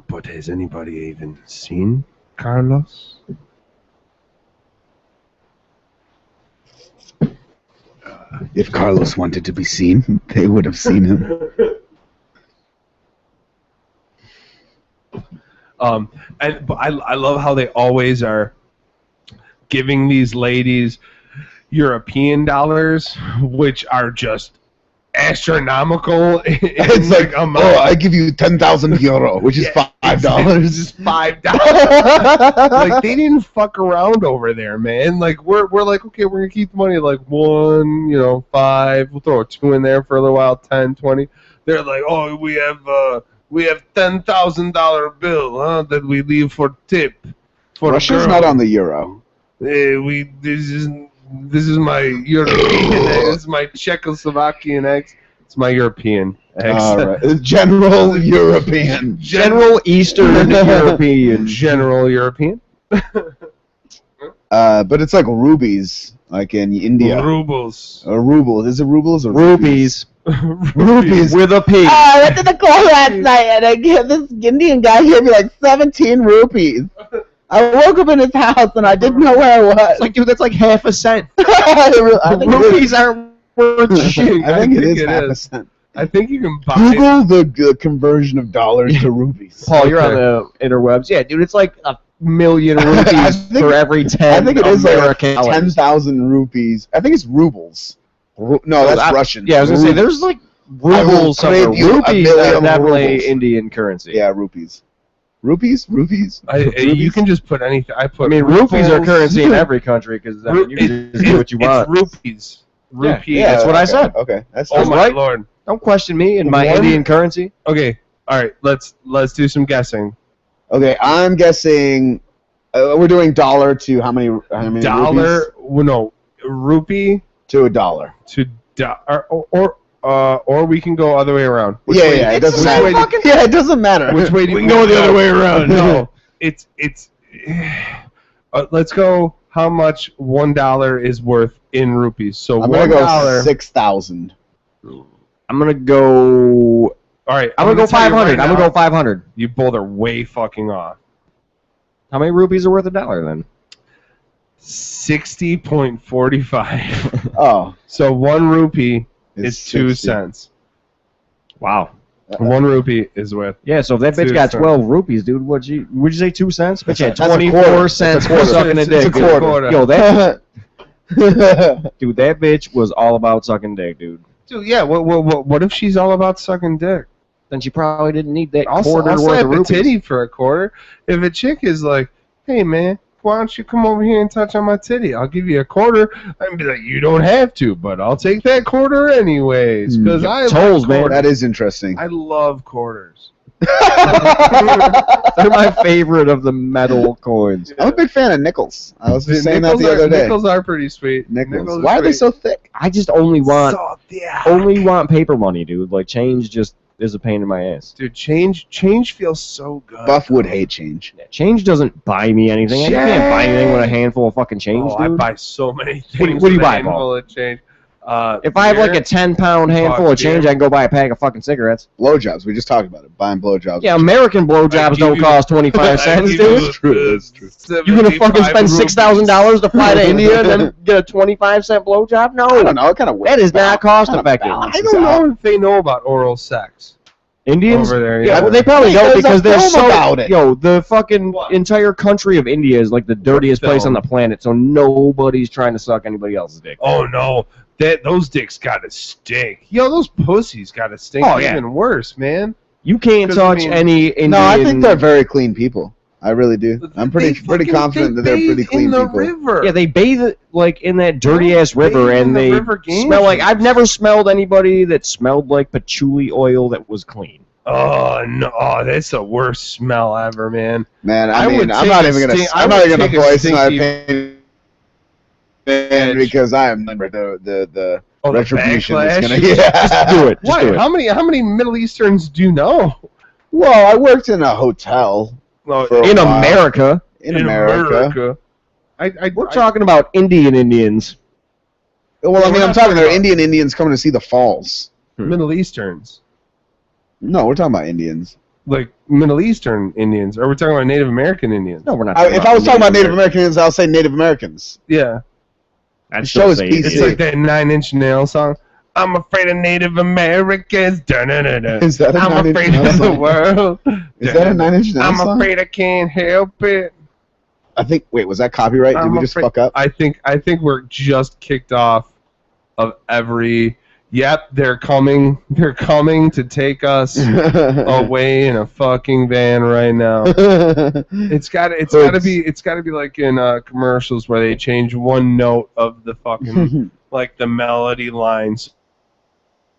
But has anybody even seen Kharlos? If Kharlos wanted to be seen, they would have seen him. But I love how they always are giving these ladies European dollars, which are just astronomical. It's like, amount. oh, I give you 10,000 euro, which is $5. It's just $5. Like, they didn't fuck around over there, man. Like, we're like, okay, we're gonna keep the money at like 1, 5. We'll throw a 2 in there for a little while, 10, 20. They're like, oh, we have $10,000 bill, huh? That we leave for tip. For Russia's not on the euro. This is my European egg. This is my Czechoslovakian eggs. It's my European eggs. All right. General European. General Eastern European. General European. But it's like rubies, like in India. Rubles. Rubles. Is it rubles or Rupees. Rupees. With a P. I went to the club last night and this Indian guy gave me like 17 rupees. I woke up in his house and I didn't know where I was. It's like, dude, that's like half a cent. I think Rupees aren't worth shit. I think it is half a cent. I think you can buy Google the conversion of dollars to rupees. Paul, you're on the interwebs. Yeah, dude, it's like 1,000,000 rupees for every 10 I think it is American like 10,000 rupees. I think it's rubles. No, that's Russian. Yeah, I was going to say, there's like rubles somewhere. Rupees are definitely rubles. Indian currency. Yeah, rupees. Rupees? You can just put anything. I mean, rupees are currency in every country because you can just do what you want. It's rupees. Rupees. Yeah, that's what I said. Okay, that's oh my right. lord! Don't question me in my Indian currency. Okay, all right. Let's do some guessing. Okay, I'm guessing. We're doing dollar to how many dollar? rupees? Well, no, rupee to a dollar. To or we can go other way around. Yeah, it doesn't matter. Yeah, it doesn't matter. Which way do we can go the other way around? No, it's. Let's go. How much $1 is worth in rupees? So I'm gonna $1. go 6,000. I'm gonna go All right, I'm gonna go tell you 500. right I'm gonna now, go 500. You both are way fucking off. How many rupees are worth $1 then? 60.45. Oh, So 1 rupee is it's 2 60. cents. Wow. 1 rupee is worth. Yeah, so if that bitch 2 got cents. 12 rupees, dude, would you say 2 cents? Bitch had That's a quarter. 24 That's cents a for quarter. sucking a It's dick. a quarter. Yo, that dude, that bitch was all about sucking dick, dude. Dude, yeah. What if she's all about sucking dick? Then she probably didn't need that I'll quarter worth slap of a rupees. titty for a quarter. If a chick is like, hey man, why don't you come over here and touch on my titty? I'll give you a quarter. I'd be like, you don't have to, but I'll take that quarter anyways. Because I Tolls, love man. quarters. That is interesting. I love quarters. They're my favorite of the metal coins. I'm a big fan of nickels. I was just saying that Nickels the other day. Nickels are pretty sweet. Nickels. are Why are they sweet. so thick? I just only want So thick. paper money, dude. Like change just is a pain in my ass. Dude, change feels so good. Buff would hate change. Change doesn't buy me anything. I can't buy anything with a handful of fucking change, I dude. buy so many things. What do you with a buy, handful Paul? of change. If I have like a 10-pound handful Fuck of change, beer. I can go buy a pack of fucking cigarettes. Blowjobs. We just talked about it. Buying blowjobs. Yeah, American I blowjobs give don't you- cost 25 cents, dude. That's true, that's true. You gonna fucking spend $6,000 to fly to India and then get a 25-cent blowjob? I No, don't know. What kind of that is not cost kind of effective. balance I is don't out? know if they know about oral sex Indians? over there. Yeah, well, they probably Hey, don't there's a because they're film so. about it. Yo, the fucking entire country of India is like the dirtiest place on film? the planet, so nobody's trying to suck anybody else's dick. Oh no, those dicks gotta stink. Yo, those pussies gotta stink. Oh, yeah. Even worse, man. You can't 'Cause, I touch mean- any Indian. No, I think they're very clean people. I really do. I'm They pretty fucking- confident that they're bathe pretty clean in the people. river. Yeah, they bathe like in that dirty ass Bathe river, in and the they river smell like. Ganges. I've never smelled anybody that smelled like patchouli oil that was clean. Oh no, that's the worst smell ever, man. Man, I I mean, would I'm take not a even gonna. stink- I I'm not would even gonna take a voice my stinky- opinion because I am the Oh, the retribution that's backlash? gonna. Yeah. Just do it. Just What? do it. How many Middle Easterns do you know? Well, I worked in a hotel Well, for a In while. America, In America. we're talking about Indian Indians. Well, We're I mean, not I'm talking. talking They're about- Indian Indians coming to see the falls. Middle Easterns, No, we're talking about Indians. like Middle Eastern Indians, or we're talking about Native American Indians. No, we're not. If I was talking about Native Americans, I'll say Native Americans. Yeah, I'd the still show is say PC. it's Indian. like that 9 Inch Nails song. I'm afraid of Native Americans. Dun-dun-dun-dun. Is that a I'm 9 Inch afraid Nails of the song? world. Is that a 9 Inch Nails I'm song? afraid I can't help it. I think. Wait, was that copyright? Did I'm we just afraid- fuck up? I think we're just kicked off of every. Yep, they're coming. They're coming to take us away in a fucking van right now. It's gotta be like in commercials where they change one note of the fucking like the melody lines,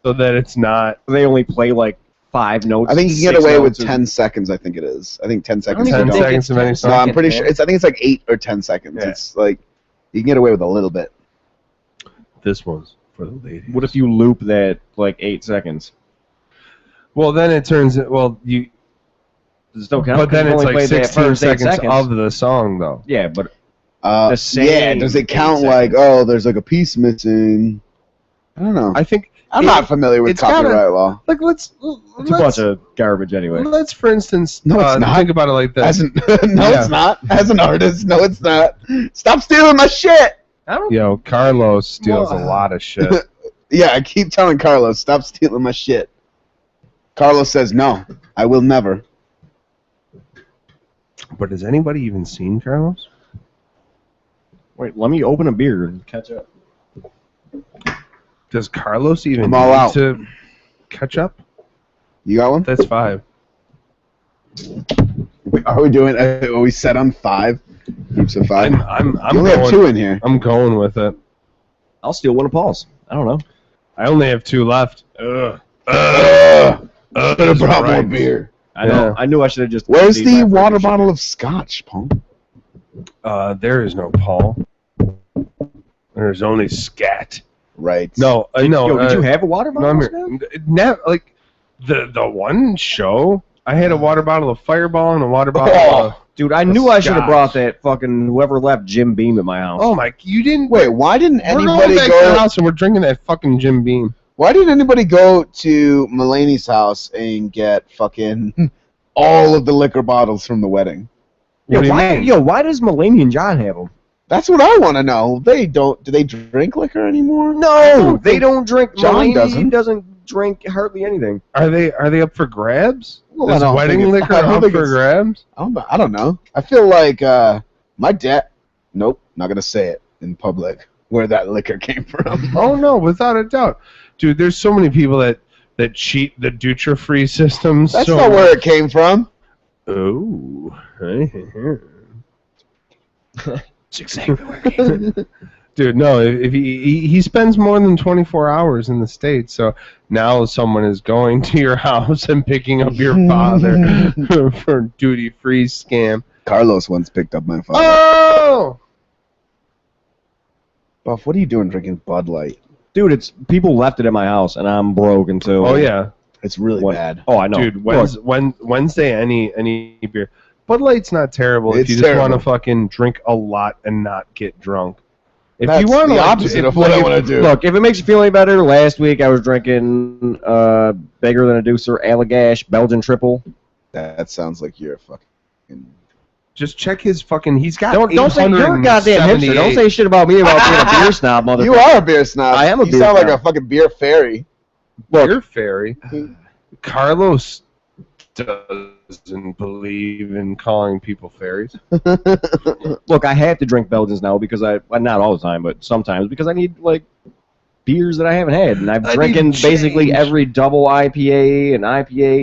so that it's not They only play like 5 notes. I think you can get 6 away with notes, 10 seconds. I think it is. I think 10 I seconds. don't even 10 think seconds it's of any 10 song. No, I'm seconds, pretty man. sure. I think it's like 8 or 10 seconds. Yeah. It's like you can get away with a little bit. this one's for the ladies. What if you loop that like 8 seconds? Well, then it turns. Well, you. Does it still count? But then 'Cause it's you only like played that 16 first 8 seconds of the song, though. Yeah, but The same yeah, does it 8 count like, seconds. oh, there's like a piece missing? I don't know. I think I'm it- not familiar with it's gotta- copyright law. like it's a bunch of garbage anyway. let's for instance No, it's not. think about it like As this. an, no, Yeah. it's not. As an artist, no, it's not. Stop stealing my shit. I don't. Yo, Kharlos steals a Well, lot of shit. Yeah, I keep telling Carlos, stop stealing my shit. Carlos says, no, I will never. But has anybody even seen Kharlos? Wait, let me open a beer and catch up. Does Kharlos even I'm all need out. to catch up? You got one? That's 5. Are we doing? Are we set on 5 groups of 5? I'm you only have 2 going. in here. I'm going with it. I'll steal one of Paul's. I don't know. I only have 2 left. Could have brought more right. beer. I know. Yeah. I knew I should have just. Where's leave the my water freaking bottle of scotch, Paul? There is no Paul. There's only Skat. Right. No, shit? no. Yo, did you have a water No, bottle? I'm like the one show. I had a water bottle of Fireball and a water bottle of. Dude, I knew I should have Scotch. brought that fucking whoever left Jim Beam at my house. Oh my! You didn't. Wait, why didn't We're going anybody back to the go? house and we're drinking that fucking Jim Beam. Why didn't anybody go to Mulaney's house and get fucking all of the liquor bottles from the wedding? What do you mean? Why does Mulaney and John have them? That's what I want to know. They don't. Do they drink liquor anymore? No, they don't drink. John Mulaney doesn't drink hardly anything. Are they up for grabs? Well, I Is don't wedding think liquor I don't up think for it's- grabs? I don't know. I feel like my dad. Nope, not gonna say it in public where that liquor came from. Oh no, without a doubt, dude. There's so many people that cheat the Dutra-free systems. That's so not where it came from. Oh. That's exactly where it came from. Dude, no. If he spends more than 24 hours in the States, so now someone is going to your house and picking up your father for duty-free scam. Kharlos once picked up my father. Oh. Buff, what are you doing drinking Bud Light? Dude, it's people left it at my house, and I'm broke until. Oh yeah. It's really What? bad. Oh, I know. Dude, Look, Wednesday any beer. Bud Light's not terrible if It's you just want to terrible. fucking drink a lot and not get drunk. If That's you want the opposite of what I want to do. Look, if it makes you feel any better, last week I was drinking Bigger Than a Deucer Allagash Belgian Triple. That sounds like you're a fucking. just check his fucking. He's got. Don't say you're a goddamn hipster. Don't say shit about me about being a beer snob, motherfucker. You are a beer snob. I am a you beer sound like snob. a fucking beer fairy. Beer fairy. Carlos doesn't believe in calling people fairies. Look, I have to drink Belgians now because well, not all the time, but sometimes because I need like beers that I haven't had, and I'm I drinking need basically change. every double IPA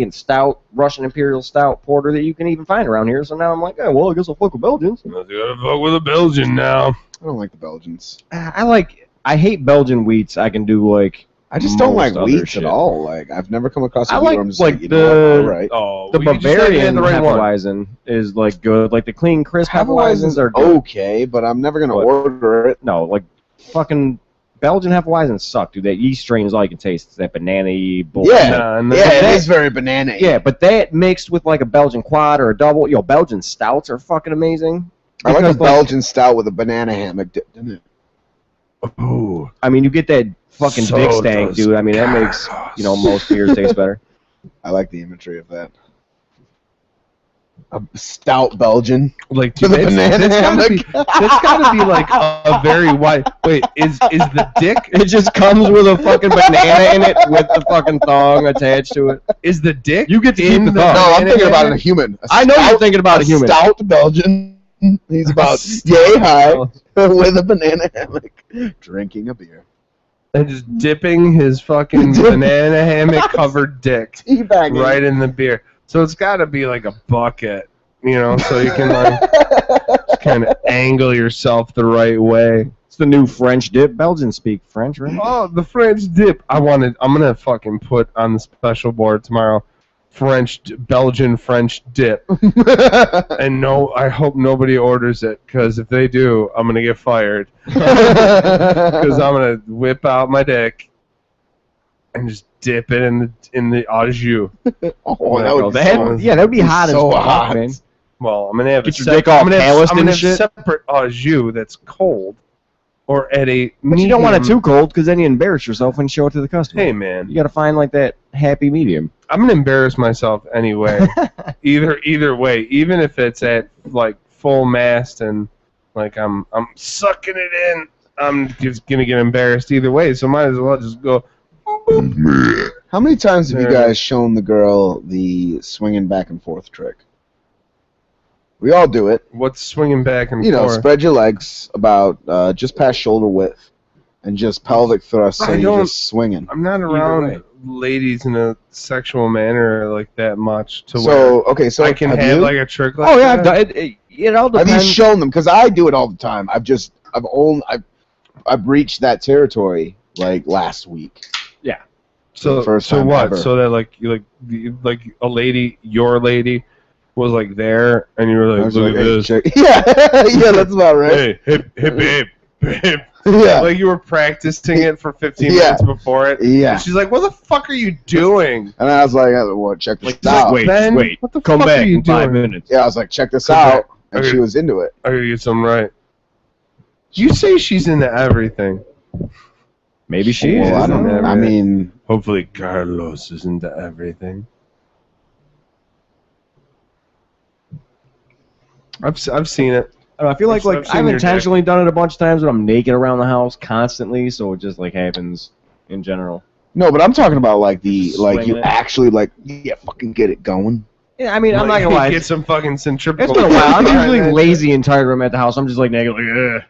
and stout, Russian Imperial Stout porter that you can even find around here. So now I'm like, oh, well, I guess I'll fuck with Belgians. You gotta fuck with a Belgian now. I don't like the Belgians. I hate Belgian wheats. I can do like. I just don't like most other wheats shit. at all. Like I've never come across a I wheat like- where I'm just like like, you know what, the- all right. Oh, The well, you just said you had Bavarian the right one. Hefeweizen is like good. Like the clean, crisp Hefeweizens are good. okay, but I'm never gonna What? order it. No, like fucking Belgian Hefeweizens suck, dude. That yeast strain is all you can taste. It's that banana-y bullshit. Yeah, Nah, and yeah, then- it is very banana. Yeah, but that mixed with like a Belgian quad or a double, Belgian stouts are fucking amazing. I like a Because, Belgian stout with a banana hammock dipped in it. Ooh. I mean, you get that fucking So dick stank, does dude. I mean, that makes most beers taste better. I like the imagery of that. A stout Belgian Like, with dude, a banana hammock. that's gotta be like a very wide. Wait, is the dick? It just comes with a fucking banana in it with the fucking thong attached to it. Is the dick? You get to in keep the the thong. No, I'm banana thinking about hammock? a human. I know you're thinking about a human. Stout Belgian. He's about yay high with a banana hammock, drinking a beer. And just dipping his fucking banana hammock covered dick Teabagging. right in the beer. So it's got to be like a bucket, so you can like kind of angle yourself the right way. It's the new French dip. Belgians speak French, right? Oh, the French dip! I'm gonna fucking put on the special board tomorrow. Belgian French dip. And no, I hope nobody orders it, because if they do, I'm gonna get fired. Because I'm gonna whip out my dick and just dip it in the au jus. Oh, that would be that would be hot so as fuck, hot. man. Well, I'm gonna have Get a your dick all I'm gonna have, calloused I'm gonna and have shit. separate au jus that's cold, or at a. But you don't want it too cold because then you embarrass yourself when you show it to the customer. Hey man, You got to find like that happy medium. I'm gonna embarrass myself anyway. either way, even if it's at like full mast and like I'm sucking it in, I'm just gonna get embarrassed either way. So might as well just go. How many times have you There. guys shown the girl the swinging back and forth trick? We all do it. What's swinging back and You know, forth? spread your legs about just past shoulder width, and just pelvic thrust, so I you're don't- just swinging. I'm not way. around ladies in a sexual manner like that much to So okay, so where I can have have you? like a trick like Oh that. yeah, I've done it. It all Have you depends. shown them? Because I do it all the time. I've reached that territory like last week. So First so time what? ever. So that like a lady, your lady, was like there, and you were I like, was look like, at hey, this. check. Yeah, yeah, that's about right. Hey, babe. Yeah, Like you were practicing it for 15 Yeah. minutes before it. yeah. And she's like, what the fuck are you doing? And I was like, well, check this Like, out. wait, Ben, wait. what the Come fuck back are you in 5 doing? minutes. Yeah, I was like, check this Come out, back. and Okay. she was into it. I gotta get something right. You say she's into everything. Maybe she Well, is. I don't know. I mean, hopefully Kharlos is into everything. I've seen it. I don't know, I feel I've like seen I've your intentionally done it a bunch of times when I'm naked around the house constantly, so it just like happens in general. no, but I'm talking about like you Swinging it. actually like fucking get it going. Yeah, I mean, I'm not gonna lie. Get some fucking centrifugal. It's been a while. I'm usually lazy and tired when I'm at the house. I'm just like naked, like, ugh.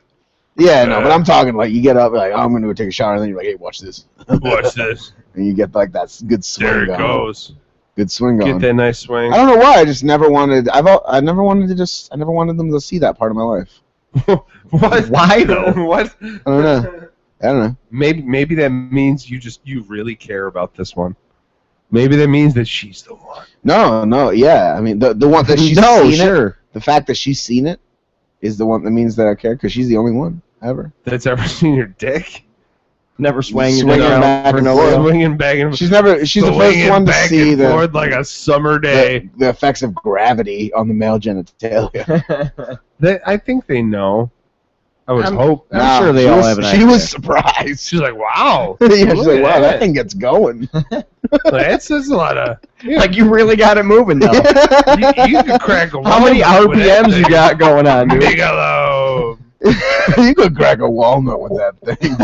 Yeah, no, but I'm talking like you get up like, oh, I'm gonna go take a shower, and then you're like, hey, watch this. Watch this. And you get like that good swing There it going. goes. Good swing going. Get that nice swing. I don't know why. I just never wanted. I never wanted them to see that part of my life. What? Why though? What? I don't know. Maybe that means you really care about this one. Maybe that means that she's the one. No, yeah. I mean, the one that she's seen sure. it. The fact that she's seen it is the one that means that I care because she's the only one ever. That's ever seen your dick? Never swinging Swinging around back for and no forth. reason. Swinging back and She's the first one to back see and forth like a summer day. the effects of gravity on the male genitalia. I think they know. I would hope. I'm sure they she all was, have an She idea. was surprised. She's like, wow. Yeah, she's Look like, at wow, that that. thing gets going. That's a lot of. Like you really got it moving though. You could crack a How many walnut with that RPMs you thing. got going on, dude? Bigelow. You could crack a walnut with that thing.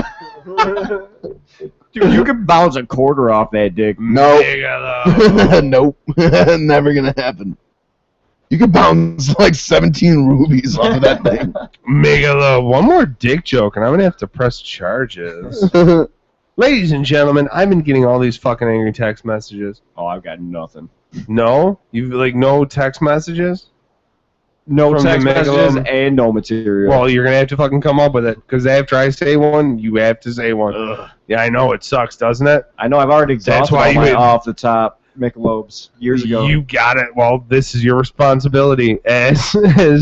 Dude, you could bounce a quarter off that dick. No. Bigelow. Nope. Never gonna happen. You could bounce like 17 rubies off of that thing. Bigelow. One more dick joke, and I'm gonna have to press charges. Ladies and gentlemen, I've been getting all these fucking angry text messages. Oh, I've got nothing. No? You like no text messages? No From text the messages Megalo? and no material. Well, you're gonna have to fucking come up with it, because after I say one, you have to say one. Ugh. Yeah, I know it sucks, doesn't it? I know I've already That's exhausted why all you my would- off the top Michelobes years ago. You got it. Well, this is your responsibility as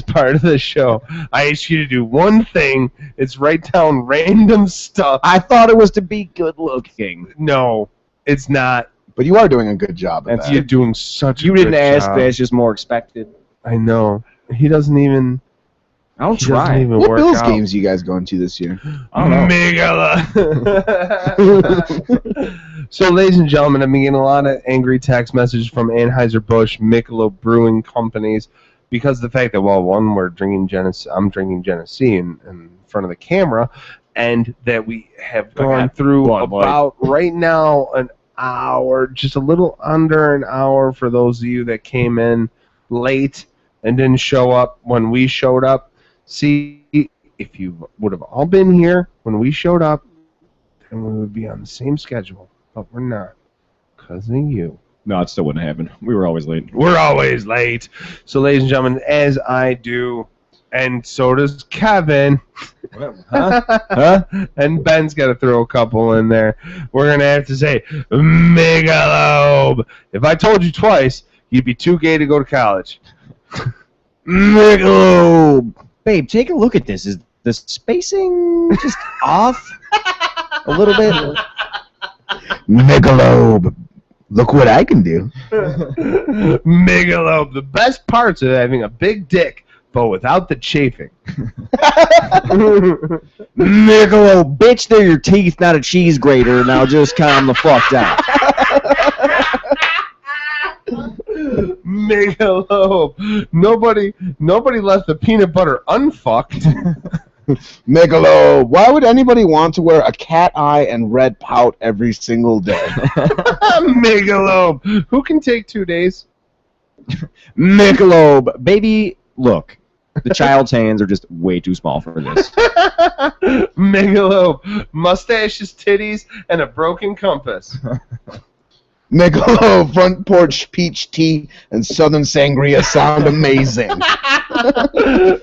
part of the show. I asked you to do one thing. It's write down random stuff. I thought it was to be good looking. No, it's not. But you are doing a good job at That's that. You're doing such. You a didn't good ask job. that. It's just more expected. I know. He doesn't even. I don't He doesn't try. even What work Bills out. games are you guys going to this year? I don't know. Migala. So, ladies and gentlemen, I've been getting a lot of angry text messages from Anheuser-Busch, Michelob brewing companies because of the fact that, well, one, I'm drinking Genesee in front of the camera, and that we have gone through Bud Light. about right now an hour, just a little under an hour for those of you that came in late and didn't show up when we showed up. See, if you would have all been here when we showed up, then we would be on the same schedule. But we're not, because of you. No, it still wouldn't happen. We were always late. We're always late. So, ladies and gentlemen, as I do, and so does Kevin, Huh? and Ben's got to throw a couple in there, we're going to have to say, Michelob. If I told you twice, you'd be too gay to go to college. Michelob. Babe, take a look at this. Is the spacing just off a little bit? Michelob. Look what I can do. Michelob. The best parts of having a big dick, but without the chafing. Michelob, bitch, they're your teeth, not a cheese grater. Now just calm the fuck down. Michelob. Nobody left the peanut butter unfucked. Michelob. Why would anybody want to wear a cat eye and red pout every single day? Michelob. Who can take 2 days? Michelob, baby, look. The child's hands are just way too small for this. Michelob. Mustaches, titties, and a broken compass. Michelob, front porch peach tea and southern sangria sound amazing.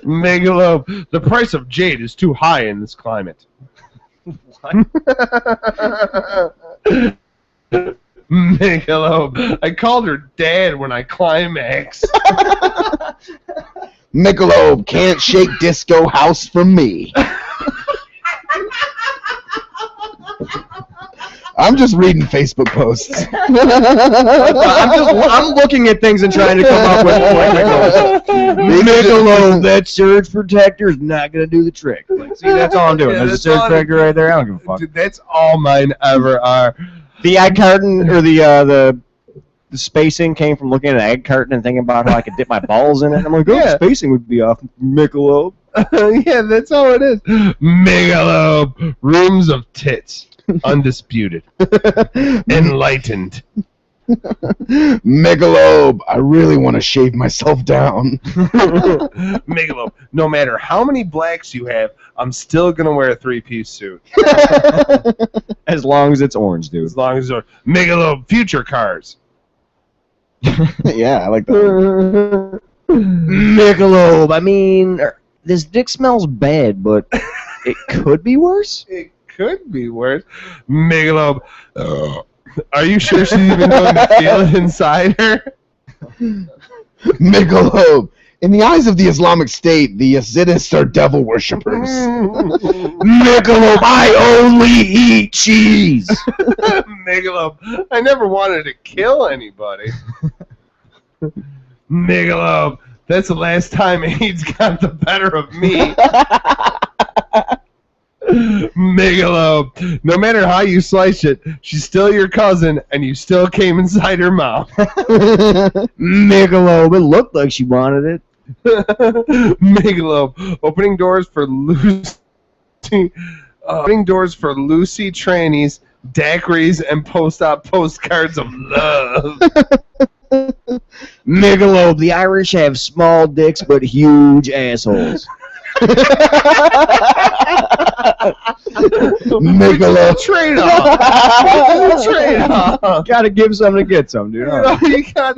Michelob. The price of jade is too high in this climate. Michelob. I called her dad when I climaxed. Michelob, can't shake disco house from me. I'm just reading Facebook posts. I'm looking at things and trying to come up with Michelob, that surge protector is not going to do the trick. Like, see, that's all I'm doing. Yeah, There's a surge protector right there. I don't give a fuck. Dude, that's all mine ever are. The egg carton or the spacing came from looking at an egg carton and thinking about how I could dip my balls in it. I'm like, oh, Yeah. spacing would be off. Michelob. Yeah, that's all it is. Michelob, rooms of tits, undisputed, enlightened. Michelob, I really want to shave myself down. Michelob, no matter how many blacks you have, I'm still gonna wear a 3-piece suit As long as it's orange, dude. as long as they're Michelob future cars. Yeah, I like that. Michelob. I mean, this dick smells bad, but it could be worse. It could be worse. Michelob, are you sure she's even going to feel it inside her? Michelob, in the eyes of the Islamic State, the Yazidis are devil worshippers. Michelob, I only eat cheese. Michelob, I never wanted to kill anybody. Michelob, that's the last time AIDS got the better of me. Michelob, no matter how you slice it, she's still your cousin, and you still came inside her mouth. Michelob, it looked like she wanted it. Michelob, opening doors for Lucy, trannies, daiquiris, and post-op postcards of love. Michelob, the Irish have small dicks but huge assholes. Michelob. Trade-off. Gotta give some to get some, dude. You got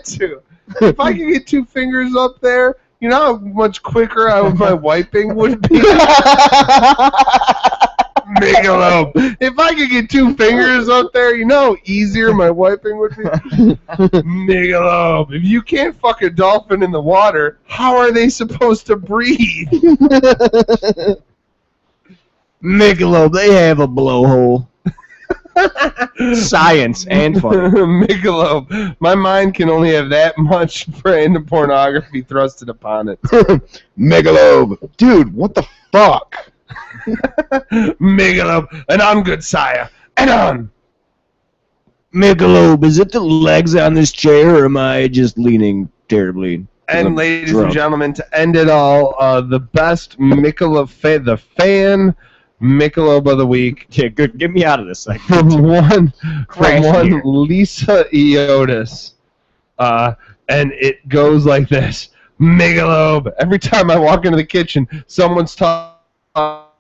to. If I could get 2 fingers up there, you know how much quicker my wiping would be? Michelob. If I could get 2 fingers up there, you know how easier my wiping would be? Michelob. If you can't fuck a dolphin in the water, how are they supposed to breathe? Michelob, they have a blowhole. Science and fun. Michelob. My mind can only have that much random pornography thrusted upon it. Michelob. Dude, what the fuck? Michelob. And on, good sire. And on. Michelob, is it the legs on this chair, or am I just leaning terribly? And ladies and gentlemen, to end it all, the best Michelob the fan Michelob of the week. Yeah, good. Get me out of this segment. From one Here. Lisa Eotis. And it goes like this. Michelob. Every time I walk into the kitchen, someone's talking about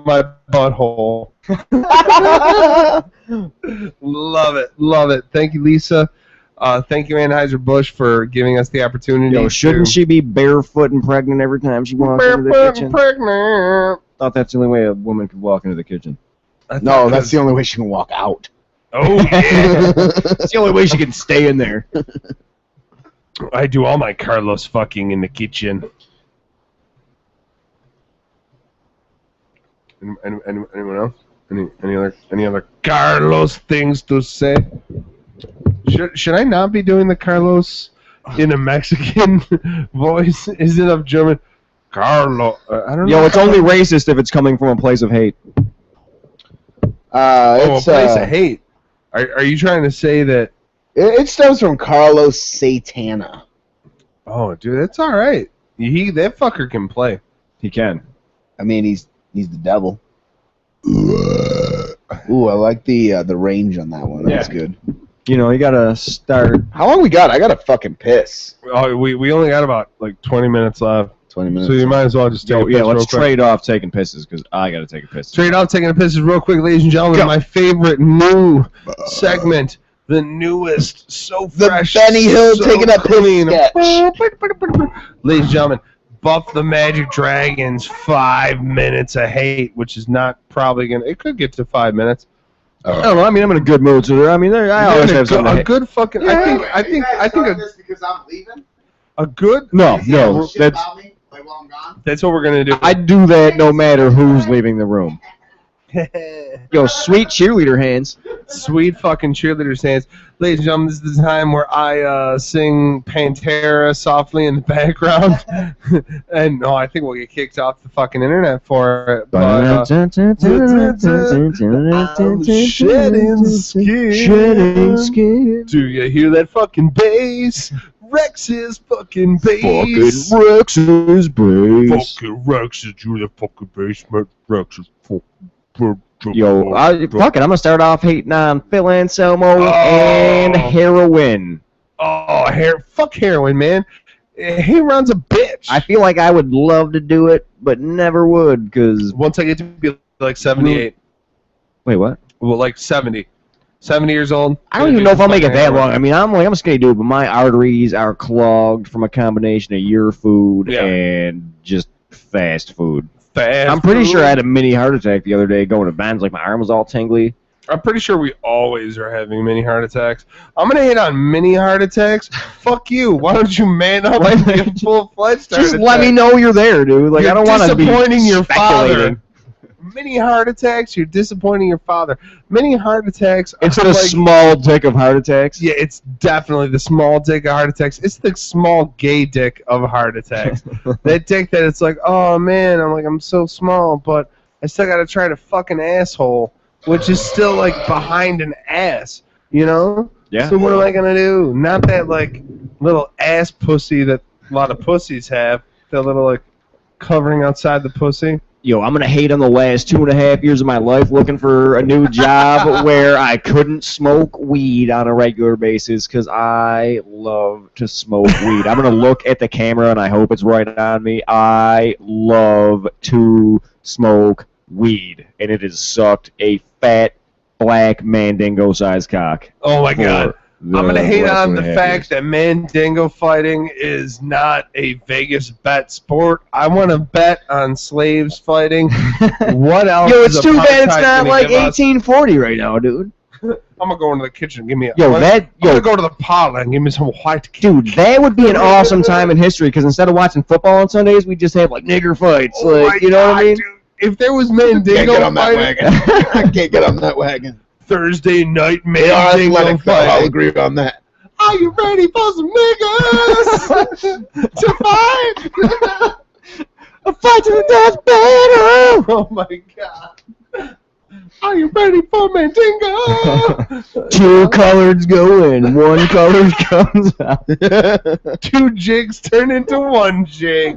my butthole. Love it. Love it. Thank you, Lisa. Thank you, Anheuser-Busch, for giving us the opportunity. Yo, shouldn't she be barefoot and pregnant every time she walks into the Barefoot kitchen? and pregnant. Thought that's the only way a woman could walk into the kitchen. No, that's the only way she can walk out. Oh, yeah. That's the only way she can stay in there. I do all my Kharlos fucking in the kitchen. Anyone else? Any other Kharlos things to say? Should I not be doing the Kharlos in a Mexican voice? Is it of German? Kharlos. I don't know. Yo, it's only racist if it's coming from a place of hate. A place of hate. Are you trying to say that? It stems from Kharlos Satana. Oh, dude, that's all right. That fucker can play. He can. I mean, he's the devil. Ooh, I like the range on that one. That's good. You know, you gotta start. How long we got? I gotta fucking piss. Oh, we only got about like 20 minutes left. 20 minutes. So you might as well just take a piss Yeah, let's real quick. trade off taking pisses because I gotta take a piss. Trade off taking a piss real quick, ladies and gentlemen. Go. My favorite new segment, the newest, so The fresh, Benny Hill so taking a piss clean. sketch. Ladies and gentlemen, Buff the Magic Dragons 5 minutes of hate, which is not probably gonna. It could get to 5 minutes. I don't know. I mean, I'm in a good mood, so I mean, I always have something. A good fucking. I think this because I'm leaving. a good. No, Shit that's about me, like while I'm gone. That's what we're gonna do. I do that no matter who's leaving the room. Yo, sweet cheerleader hands. Sweet fucking cheerleader's hands. Ladies and gentlemen, this is the time where I sing Pantera softly in the background. And I think we'll get kicked off the fucking internet for it. But, I'm shedding skin. Do you hear that fucking bass? Rex's fucking bass. Fucking Rex's bass. Fucking Rex's, you're the fucking basement. Rex's fucking. Yo, fuck it, I'm gonna start off hating on Phil Anselmo and heroin. Oh, fuck heroin, man. Heroin's a bitch. I feel like I would love to do it, but never would, because... Once I get to be like 78. Wait, what? Well, like 70. 70 years old. I don't even know if I'll make it that long. I mean, I'm a skinny dude, but my arteries are clogged from a combination of your food and just fast food. I'm pretty sure I had a mini heart attack the other day going to Ben's. Like, my arm was all tingly. I'm pretty sure we always are having mini heart attacks. I'm going to hit on mini heart attacks. Fuck you. Why don't you man up and be a full-fledged heart attack? Let me know you're there, dude. Like, I don't want to be disappointing your speculating. father. Mini heart attacks, you're disappointing your father. Mini heart attacks. It's the small dick of heart attacks. Yeah, it's definitely the small dick of heart attacks. It's the small gay dick of heart attacks. That dick that it's like, oh man, I'm so small, but I still gotta try to fuck an asshole, which is still like behind an ass, you know? Yeah. So what am I gonna do? Not that like little ass pussy that a lot of pussies have. That little like covering outside the pussy. Yo, I'm going to hate on the last 2.5 years of my life looking for a new job where I couldn't smoke weed on a regular basis because I love to smoke weed. I'm going to look at the camera and I hope it's right on me. I love to smoke weed, and it has sucked a fat, black Mandingo-sized cock. Oh, my God. I'm going to hate on the fact that Mandingo fighting is not a Vegas bet sport. I want to bet on slaves fighting. What else? Yo, it's too bad it's not like 1840 right now, dude. I'm going to go into the kitchen and give me a... I'm going to go to the parlor and give me some white cake. Dude, that would be an awesome time in history, because instead of watching football on Sundays, we just have, like, nigger fights. Like, you know what I mean? Dude. If there was Mandingo fighting... I can't get on that wagon. Thursday night Mandingo fighting. I'll agree on that. Are you ready for some niggas to fight? A fight to the death battle! Oh my God. Are you ready for Mandingo? 2 colors go in, 1 color comes out. 2 jigs turn into 1 jig.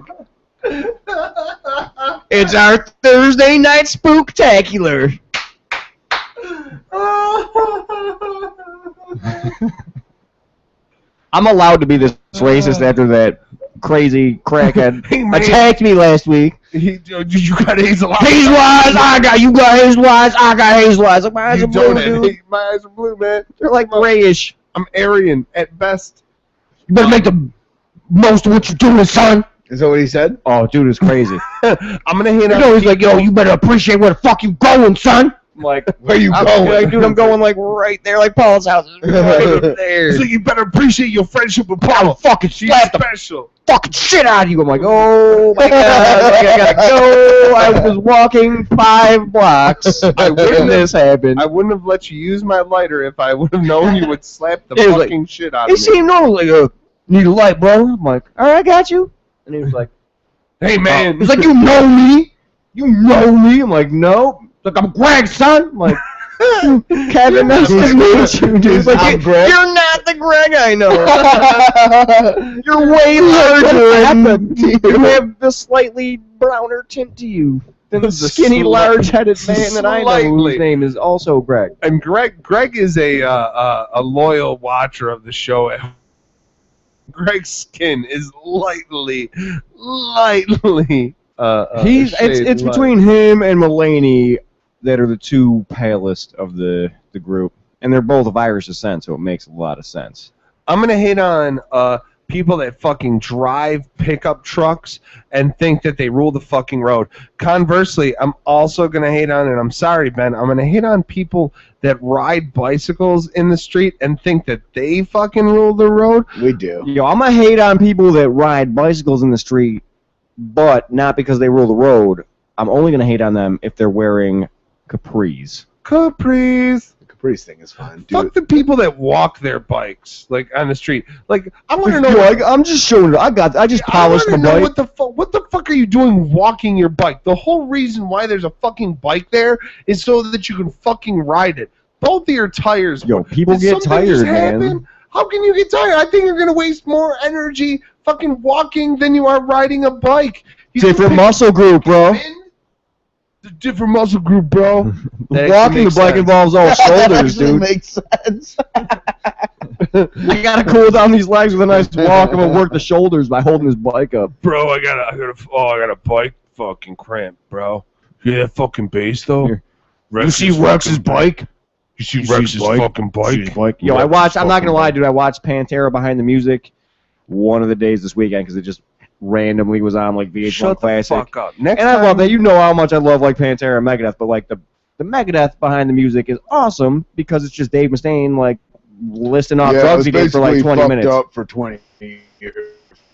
It's our Thursday night spooktacular. I'm allowed to be this racist after that crazy crackhead attacked me last week. You got hazel eyes. Hazel eyes, you got hazel eyes, I got hazel eyes. Like, my eyes are blue, dude. My eyes are blue, man. They're like grayish. I'm Aryan at best. You better make the most of what you're doing, son. Is that what he said? Oh, dude, it's crazy. I'm gonna hit on. He's like, yo, you better appreciate where the fuck you going, son. I'm like, where you going? Like, dude, I'm going like right there, like Paul's house is right over there. So you better appreciate your friendship with Paul. Fucking slap special. The fucking shit out of you. I'm like, oh my God, like, I gotta go. I was walking 5 blocks when this happened. I wouldn't have let you use my lighter if I would have known you would slap the fucking shit out of me. He seemed normal, like, need a light, bro. I'm like, all right, I got you. And he was like, hey, man. He's like, you know me? You know me? I'm like, no. Like, I'm Greg, son. I'm like, Kevin, nice to meet you, dude. Like, you're not the Greg I know. You're way larger, and you have the slightly browner tint to you than the skinny, large-headed man that I know, whose name is also Greg. And Greg is a loyal watcher of the show. Greg's skin is lightly. It's between him and Mulaney that are the 2 palest of the group, and they're both of Irish descent, so it makes a lot of sense. I'm gonna hate on people that fucking drive pickup trucks and think that they rule the fucking road. Conversely, I'm also gonna hate on, and I'm sorry, Ben, I'm gonna hate on people that ride bicycles in the street and think that they fucking rule the road. We do. Yo, I'm gonna hate on people that ride bicycles in the street, but not because they rule the road. I'm only gonna hate on them if they're wearing Capris. Capris. The Caprice thing is fine. Fuck the people that walk their bikes like on the street. Like I want to know. Yo, I'm just showing. I just polished my bike. What the fuck are you doing walking your bike? The whole reason why there's a fucking bike there is so that you can fucking ride it. Both of your tires. Yo, people Did get something just tired, man. happen? How can you get tired? I think you're gonna waste more energy fucking walking than you are riding a bike. Different muscle group, bro. The different muscle group, bro. Walking the bike involves all shoulders, dude. Makes sense. I gotta cool down these legs with a nice walk. I'm gonna work the shoulders by holding this bike up. Bro, I got a bike fucking cramp, bro. You hear that fucking bass though? Here. You see Rex's bike? You see Rex's fucking bike? Yo, I'm not gonna lie, dude. I watched Pantera Behind the Music one of the days this weekend because it just randomly was on like VH1 Shut Classic. the fuck up. Next And I time, love that. You know how much I love like Pantera and Megadeth, but like the Megadeth Behind the Music is awesome because it's just Dave Mustaine like listing off drugs he did for like 20 minutes. Up for 20 years,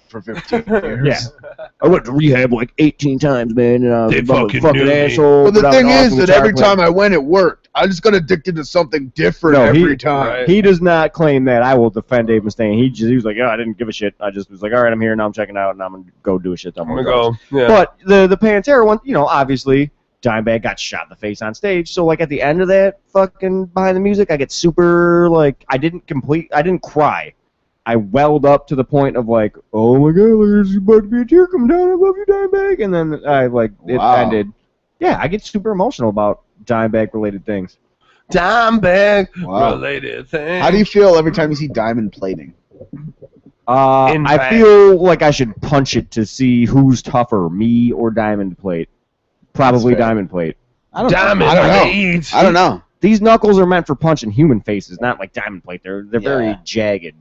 for 15 years. Yeah. I went to rehab like 18 times, man, and I was They a fucking fucking knew me. asshole. But the but I was thing an is awesome that guitar every player. time I went, it worked. I just got addicted to something different No, every time. Right. He does not claim that. I will defend Dave Mustaine. He was like, I didn't give a shit. I just was like, all right, I'm here now. I'm checking out, and I'm gonna go do a shit. I'm gonna go. Yeah. But the Pantera one, obviously Dimebag got shot in the face on stage. So like at the end of that fucking Behind the Music, I get super like I didn't cry. I welled up to the point of like, oh my god, there's about to be a tear coming down. I love you, Dimebag. And then it ended. Yeah, I get super emotional about Dimebag related things. Dimebag Wow. related thing. How do you feel every time you see diamond plating? I feel like I should punch it to see who's tougher, me or Diamond Plate. Probably That's fair. Diamond Plate. I don't Diamond know. I don't know. blades. I don't know. These knuckles are meant for punching human faces, not like Diamond Plate. They're very Yeah. jagged.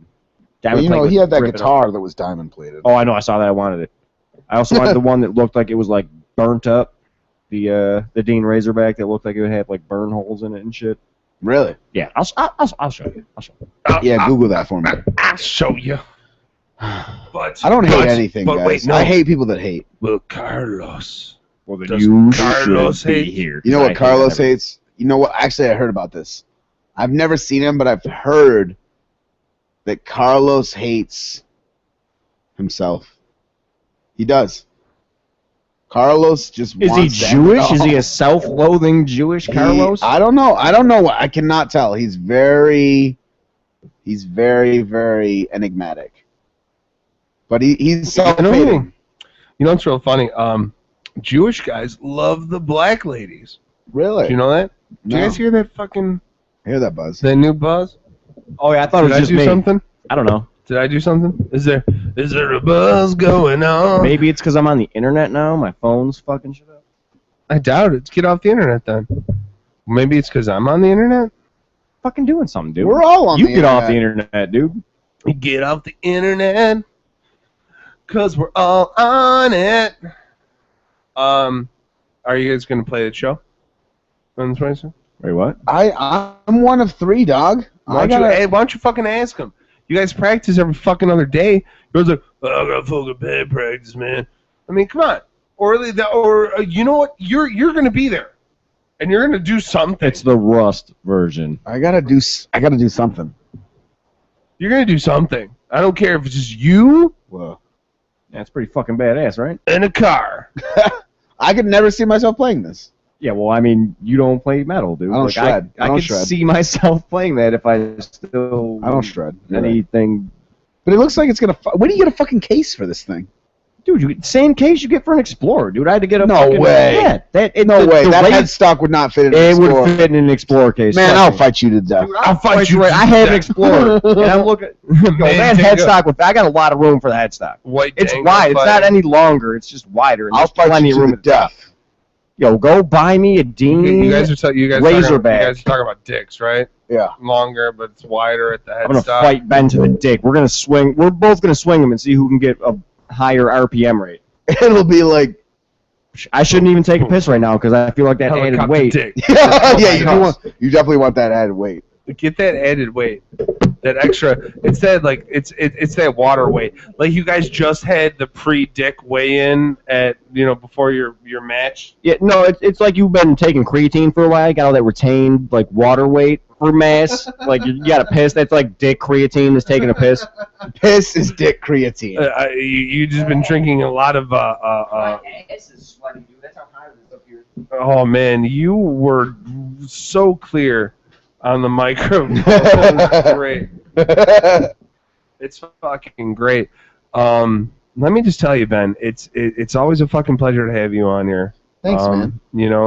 Well, Diamond Plate he would had that rip it guitar up. that was diamond plated. Oh, I know. I saw that. I wanted it. I also wanted the one that looked like it was like burnt up. The Dean Razorback that looked like it had like burn holes in it and shit. Really? Yeah, I'll show you. Yeah, Google that for me. I'll show you. But I don't hate anything, but guys. wait, no. I hate people that hate. Well, Carlos. Well, then Does you Carlos should be hate- here. You know I what hate Carlos everything. hates? You know what? Actually, I heard about this. I've never seen him, but I've heard that Carlos hates himself. He does. Carlos just Is he wants that- Jewish? Is he No. a self-loathing Jewish Carlos? I don't know. I don't know. I cannot tell. He's very, very enigmatic. But he's self-hating. You know what's real funny? Jewish guys love the black ladies. Really? Do you know that? Did No. you guys hear that fucking Hear that buzz? that new buzz? Oh yeah, I thought it Did was I just do me. something? I don't know. Did I do something? Is there a buzz going on? Maybe it's because I'm on the internet now. My phone's fucking shit up. I doubt it. Get off the internet then. Maybe it's because I'm on the internet. Fucking doing something, dude. We're all on you the get off the internet. internet, dude. Get off the internet, cause we're all on it. Are you guys gonna play the show on the 22nd? Wait, what? I'm one of three, dog. Why don't you fucking ask them? You guys practice every fucking other day. You guys are like, oh, I got fucking bad practice, man. I mean, come on. Or you know what? You're gonna be there, and you're gonna do something. It's the Rust version. I gotta do something. You're gonna do something. I don't care if it's just you Whoa. That's pretty fucking badass, right? and a car. I could never see myself playing this. Yeah, well, I mean, you don't play metal, dude. I don't Like, shred. I I don't could shred. see myself playing that if I still. I don't shred. You're right. anything. But it looks like it's gonna. When do you get a fucking case for this thing? Dude, same case you get for an Explorer, dude. I had to get a No fucking, way. Yeah, No way. That weight- headstock would not fit in an It Explorer. would fit in an Explorer case. Man, trust I'll me. fight you to death. Dude, I'll fight you right. to I have an death. Explorer, and I'm looking. Yo, that take a headstock with I got a lot of room for the headstock. White It's Dango wide. It's fight. not any longer. It's just wider. And I'll there's fight plenty you of room to at the top. death. Yo, go buy me a Dean. You guys are talking Razorback. about dicks, right? Yeah. Longer, but it's wider at the I'm gonna headstock. fight Ben to the dick. We're gonna swing. We're both gonna swing him and see who can get a higher RPM rate. It'll be like. I shouldn't even take a piss right now because I feel like that added Helicopter weight. dick. Yeah, you definitely want that added weight. Get that added weight. that extra. It's that like it's that water weight. Like you guys just had the pre-dick weigh-in at before your match. Yeah, no, it's like you've been taking creatine for a while. You got all that retained like water weight for mass. Like you got a piss. That's like dick creatine is taking a piss. Piss is dick creatine. You just been drinking a lot of My ass is sweating, dude. That's how hot it is up here. Oh man, you were so clear on the microphone. It's great. It's fucking great. Let me just tell you, Ben, it's always a fucking pleasure to have you on here. Thanks, man.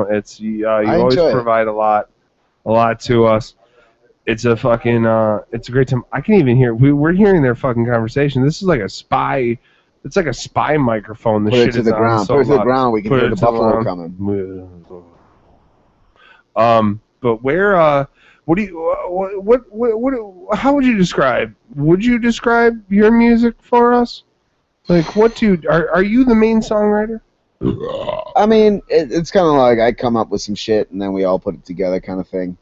It's you always provide a lot to us. It's a fucking it's a great time. I can even hear we're hearing their fucking conversation. This is like a spy. It's like a spy microphone. The Put shit it to is the on ground. so Put it to the loud. ground. We can Put hear it the to the buffalo ground. coming. But where what do you how would you describe? Would you describe your music for us? Like are you the main songwriter? I mean, it's kind of like I come up with some shit and then we all put it together, kind of thing.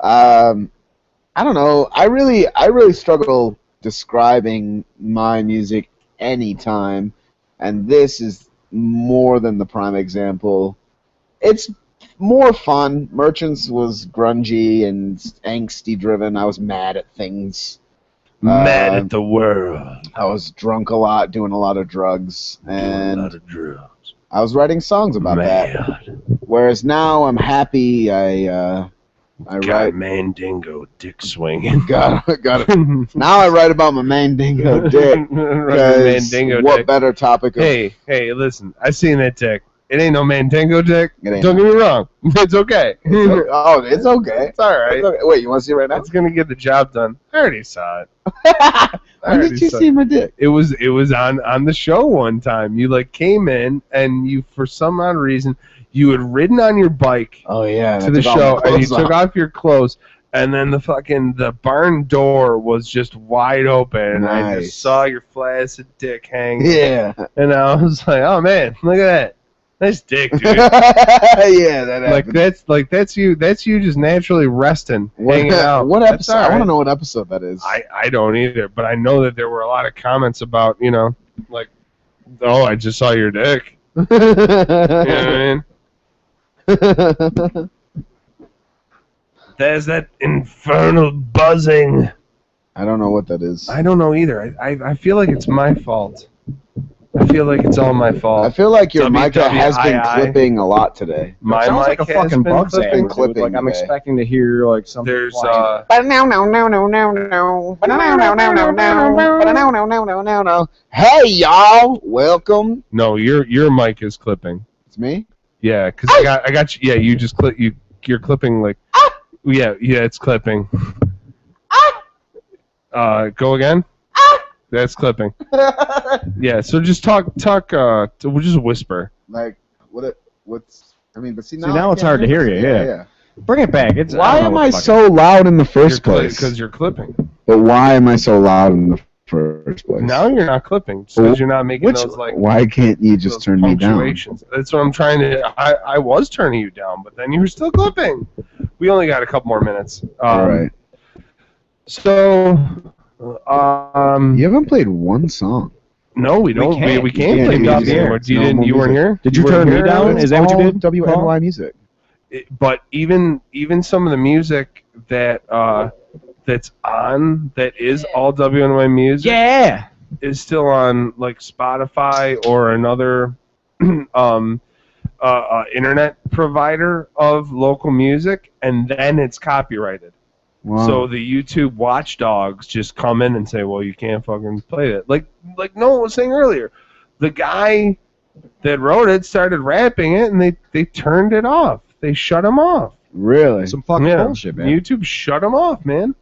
I don't know. I really struggle describing my music anytime, and this is more than the prime example. It's more fun. Merchants was grungy and angsty driven. I was mad at things. Mad at the world. I was drunk a lot, doing a lot of drugs, and a lot of drugs. I was writing songs about that. Whereas now I'm happy. I write Mandingo dick swinging. Got it. Now I write about my Mandingo dick. Mandingo what dick. Better topic of... Hey, listen. I seen that dick. It ain't no Mandingo dick. Don't get me wrong. It's okay. It's okay. It's all right. It's okay. Wait, you want to see it right now? It's gonna get the job done. I already saw it. When did you see my dick? It was on the show one time. You like came in and you for some odd reason you had ridden on your bike to the show and you took off your clothes and then the barn door was just wide open and I just saw your flaccid dick hanging. Yeah. And I was like, oh man, look at that. Nice dick, dude. Yeah, that happened. That's you just naturally resting, hanging out. What That's episode? all right. I want to know what episode that is. I don't either, but I know that there were a lot of comments about, like, oh, I just saw your dick. You know what I mean? There's that infernal buzzing. I don't know what that is. I don't know either. I feel like it's my fault. I feel like it's all my fault. I feel like your mic has been clipping a lot today. My sounds mic like a has fucking been bug clipping. clipping. Like I'm expecting to hear like something. There's Hey y'all, welcome. No, your mic is clipping. It's me. Yeah, because I got you. Yeah, you just you're clipping like. Yeah, it's clipping. Go again. That's clipping. Yeah, so just talk. We'll just whisper. Like what's? I mean, but see now it's hard to hear you. Yeah. Bring it back. Why am I so loud in the first place? Because you're clipping. But why am I so loud in the first place? Now you're not clipping. Because you're not making those like. Why can't you just turn me down? That's what I'm trying to. I was turning you down, but then you were still clipping. We only got a couple more minutes. All right. So. You haven't played one song. No, we don't. We can't play music anymore. You weren't here. Did you turn me down? Is that what you did? WNY music. But even some of the music that that's on that is all WNY music. Yeah. Is still on like Spotify or another internet provider of local music, and then it's copyrighted. Wow. So the YouTube watchdogs just come in and say, well, you can't fucking play it. Like Noah was saying earlier, the guy that wrote it started rapping it, and they turned it off. They shut him off. Really? Some fucking bullshit, man. YouTube shut him off, man.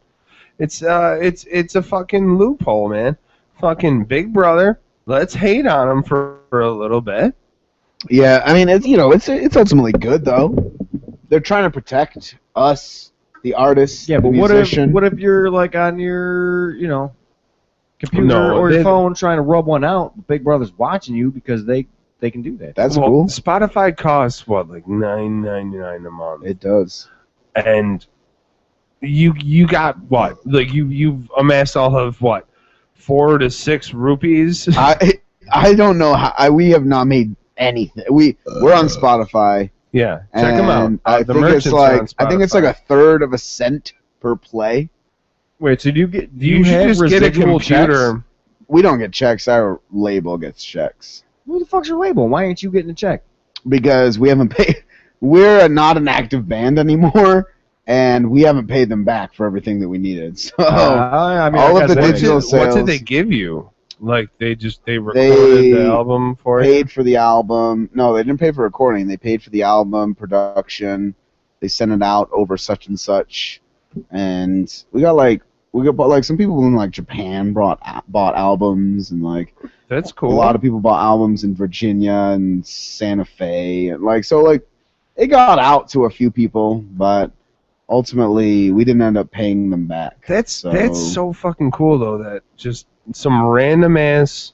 It's a fucking loophole, man. Fucking Big Brother. Let's hate on him for a little bit. Yeah, I mean, it's ultimately good though. They're trying to protect us. The artist, yeah, but what if you're like on your computer or your phone trying to rub one out? Big Brother's watching you because they can do that. That's cool. Spotify costs what, like $9.99 a month. It does. And you got what? Like you've amassed all of what? 4 to 6 rupees. I don't know how. We have not made anything. We're on Spotify. Yeah, check them out. I The think it's merchants are on I think it's like Spotify. a third of a cent per play. Wait, so do you get? Do You should have just get a residual computer. checks? We don't get checks. Our label gets checks Who the fuck's your label? Why ain't you getting a check? because we haven't paid. We're not an active band anymore, and we haven't paid them back for everything that we needed. So I mean, all I of the guess that digital makes- sales. What did they give you? Like they recorded the album for you? paid for the album. No, they didn't pay for recording. They paid for the album production. They sent it out over such and such, and we got some people in like Japan bought albums, and like That's a cool. lot of people bought albums in Virginia and Santa Fe, and like it got out to a few people, but ultimately we didn't end up paying them back. That's so fucking cool though. That just some random ass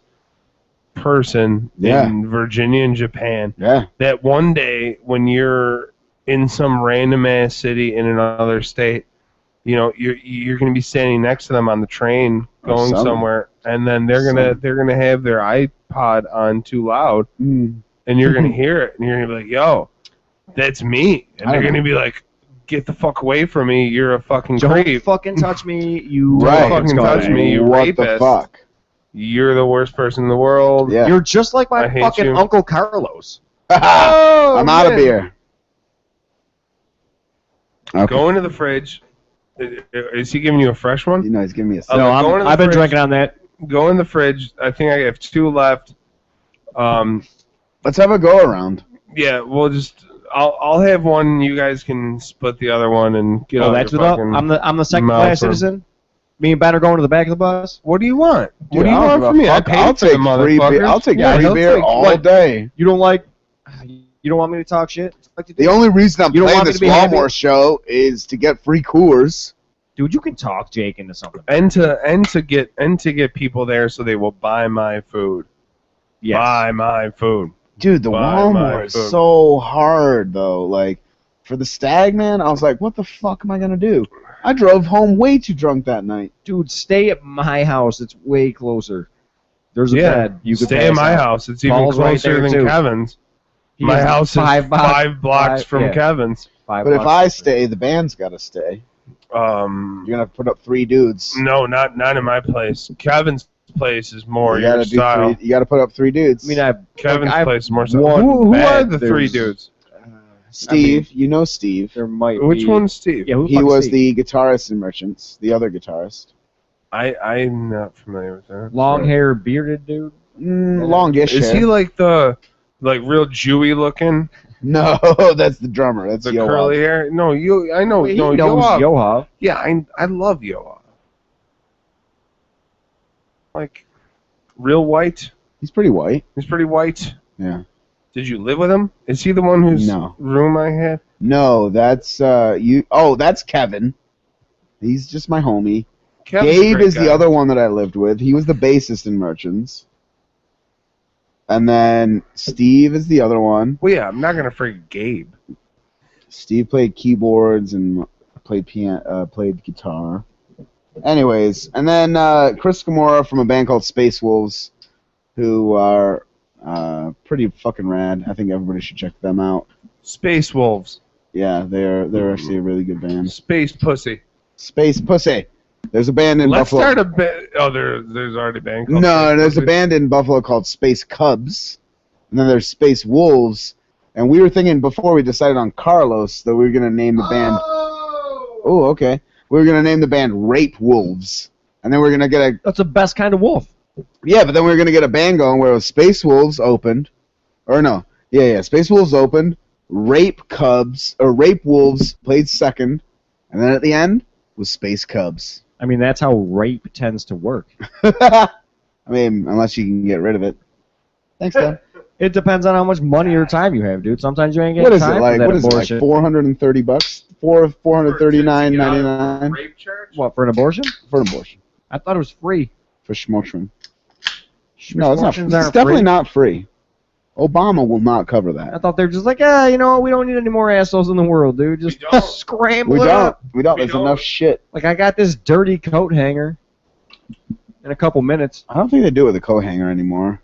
person Yeah. in Virginia and Japan. Yeah. That one day when you're in some random ass city in another state, you know, you're gonna be standing next to them on the train going Some. somewhere, and then they're gonna have their iPod on too loud, Mm. and you're gonna hear it, and you're gonna be like, "Yo, that's me," and I they're don't gonna be like, "Get the fuck away from me! You're a fucking Don't creep! fucking touch me, you Right. fucking touch me, you What rapist! the fuck? You're the worst person in the world." Yeah. You're just like my I hate fucking you. Uncle Carlos. Oh, I'm out of man. beer. Okay. Go into the fridge. Is he giving you a fresh one? You know, he's giving me a Oh, No, go into the I've been fridge. drinking on that. Go in the fridge. I think I have 2 left. Let's have a go around. Yeah, we'll just. I'll have one. You guys can split the other one and get Oh, all that's your what up. fucking. I'm the second mouth class or- citizen. Me and Ben are going to the back of the bus. What do you want? Dude, What do you I don't want give from a me? I fuck. paid I'll for the take free beer. motherfuckers. I'll take Yeah, free he'll beer take- all what? day. You don't like? You don't want me to talk shit? Like you The do? only reason I'm You don't playing want me this to be happy? Walmart show is to get free Coors. Dude, you can talk Jake into something. And to get people there so they will buy my food. Yes. Buy my food. Dude, the Buy my Walmart is food. so hard though. Like for the stag man, I was like, what the fuck am I gonna do? I drove home way too drunk that night. Dude, stay at my house. It's way closer. There's a Yeah, bed. You could stay at pass my out. house. It's even Paul's right closer there, than too. Kevin's. He My is house is 5 blocks from yeah. Kevin's. 5 But if blocks. I stay, the band's gotta stay. You're gonna have to put up 3 dudes. No, not in my place. Kevin's place is more You your gotta do style. 3. You gotta put up 3 dudes. I mean, Kevin's I have place is more style. one Who are bed. the 3 There's- dudes? Steve, you know Steve. there might Which be. one's Steve? Yeah, who the He fuck is was Steve? the guitarist in Merchants, the other guitarist. I'm not familiar with that. long hair, bearded dude. Longish Is hair. he like real Jewy looking? No, that's the drummer. That's The Yowza. curly hair? No, I know. He No, knows Yoav. Yoav. Yeah, I love Yoav. Like, real white. He's pretty white. He's pretty white. Yeah. Did you live with him? Is he the one whose No. room I had? No, that's you. Oh, that's Kevin. He's just my homie. Kevin's a Gabe great is guy. the other one that I lived with. He was the bassist in Merchants. And then Steve is the other one. Well, yeah, I'm not gonna forget Gabe. Steve played keyboards and played piano, played guitar. Anyways, and then Chris Gamora from a band called Space Wolves, who are pretty fucking rad. I think everybody should check them out. Space Wolves. Yeah, they're actually a really good band. Space Pussy. Space Pussy. There's a band in Let's Buffalo. start a bit. Oh, there's already a band called No, Space there's a Pussy. band in Buffalo called Space Cubs, and then there's Space Wolves. And we were thinking before we decided on Kharlos that we were gonna name the band. Oh, okay. We were gonna name the band Rape Wolves, and then we're gonna get a That's the best kind of wolf. yeah. But then we were gonna get a band going where it was Space Wolves opened, or no, yeah. Space Wolves opened. Rape Wolves played second, and then at the end was Space Cubs. I mean, that's how rape tends to work. I mean, unless you can get rid of it. Thanks, Dan. It depends on how much money or time you have, dude. Sometimes you ain't getting What is time it like? for that What is it like? abortion. $430? $439.99 Rape church? What, for an abortion? for an abortion I thought it was free. for schmotion. No, it's not. Abortions It's aren't definitely free. not free. Obama will not cover I that. thought they're just like, you know what? We don't need any more assholes in the world, dude. Just We don't. scramble We it don't. up. We don't. We There's don't. enough shit. Like, I got this dirty coat hanger in a couple minutes. I don't think they do it with a coat hanger anymore.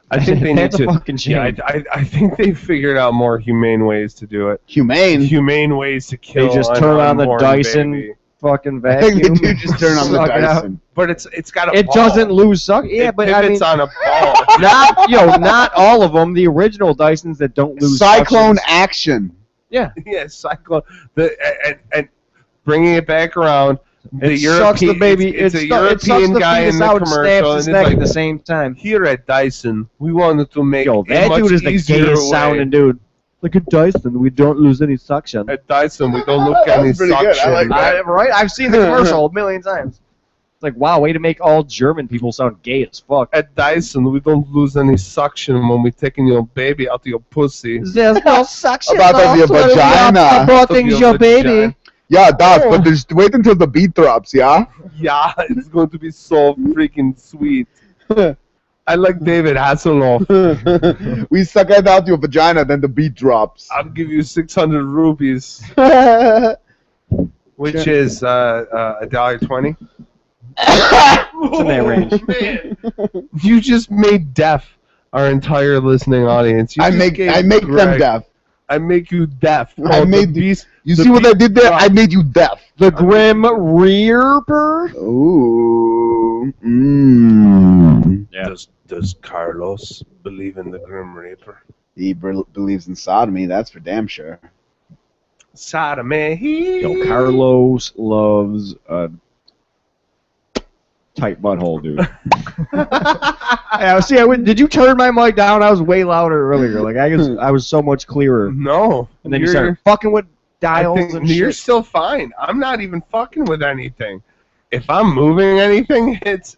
I think they need That's a to. fucking shame. Yeah, I think they figured out more humane ways to do it. Humane. Humane ways to kill. just an turn on the unborn Dyson baby. Fucking I vacuum. think they do just turn on the Suck it out. Dyson. But it's got a It ball. doesn't lose suck. Yeah, It but I mean, pivots on a ball. not all of them. The original Dysons that don't lose Cyclone suctions. action. Yeah, Yeah, cyclone. And bringing it back around. it sucks the baby. It's a it sucks European the guy in fetus the out and snaps commercial, his and neck it's at the like, same time. here at Dyson, we wanted to make Yo, a that much dude is the easier gayest way. sounding dude. Look at Dyson. We don't lose any suction. At Dyson, we don't look That any was pretty good. I suction. like that. Right? I've seen the commercial a million times. It's like, wow, way to make all German people sound gay as fuck. At Dyson, we don't lose any suction when we're taking your baby out of your pussy. There's no suction. About to be a vagina. Aborting your baby. Yeah, it does, but just wait until the beat drops, yeah? Yeah, it's going to be so freaking sweet. I like David Hasselhoff. We suck it out your vagina, then the beat drops. I'll give you 600 rupees, which is $1.20. It's in that range. Man, you just made deaf our entire listening audience. You I just make gave them Greg- deaf. I make you deaf. I the made beast. You the see what I beat did there? drops. I made you deaf. The Grim Reaper. Ooh. Mmm. Yeah. Does Kharlos believe in the Grim Reaper? He believes in sodomy, that's for damn sure. Sodomy. Yo, Kharlos loves a tight butthole, dude. Yeah, see, did you turn my mic down? I was way louder earlier. Like I was so much clearer. No. And then you started fucking with I dials think and you're shit. still fine. I'm not even fucking with anything. If I'm moving anything, it's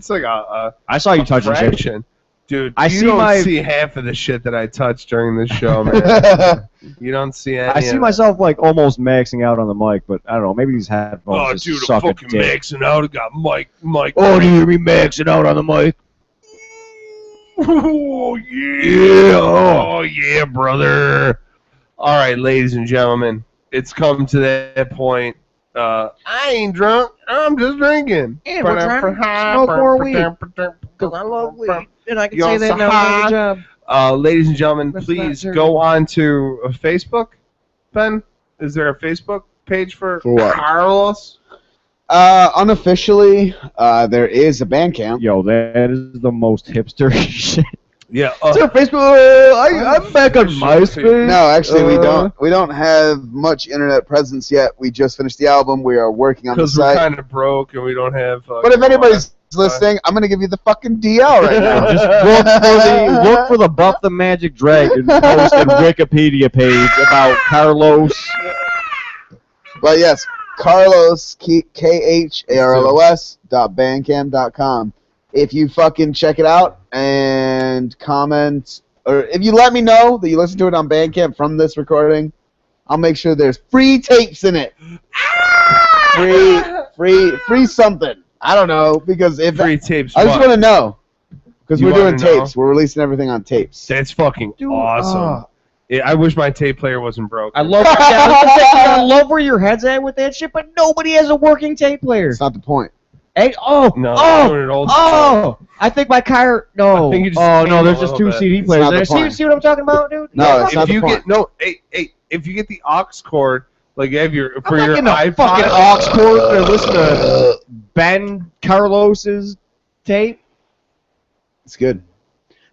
like a I saw you touching shit. fraction. Dude, I you see don't see half of the shit that I touch during this show, man. You don't see any. I see of it. myself like almost maxing out on the mic, but I don't know. Maybe these headphones Oh, just dude, I'm suck a fucking dick. maxing out. I got Mike. Oh, do you hear me maxing out on the mic? Oh yeah. Oh yeah, brother. All right, ladies and gentlemen, it's come to that point. I ain't drunk. I'm just drinking. And we're trying to smoke more weed. Because I love weed. And I can say that now on the job. Ladies and gentlemen, That's please not go on to Facebook. Ben, is there a Facebook page for what? Kharlos? Unofficially, there is a Bandcamp. Yo, that is the most hipster shit. Yeah. Is there a Facebook? I'm back on MySpace. No, actually, we don't. We don't have much internet presence yet. We just finished the album. We are working on the Because we're site. kind of broke and we don't have. But if anybody's listening, I'm gonna give you the fucking DL right now. Just look for the Buff the Magic Dragon posted Wikipedia page about Kharlos. But yes, Kharlos, KHARLOS.bandcamp.com. If you fucking check it out and comment, or if you let me know that you listen to it on Bandcamp from this recording, I'll make sure there's free tapes in it. Free something. I don't know, because if free tapes. I just what? want to know, because You we're doing wanna know? tapes. We're releasing everything on tapes. That's fucking awesome. Yeah, I wish my tape player wasn't broke. I love I love where your head's at with that shit, but nobody has a working tape player. That's not the point. Hey, No, I'm doing it old school. I think my car. No. I think you just oh came no, there's a just little two bit. CD It's players. not the See, point. see what I'm talking about, dude? No, it's not If the you point. get if you get the aux cord, like you have your for I'm your not getting a iPod, fucking aux cord to listen to Ben Carlos's tape. It's good.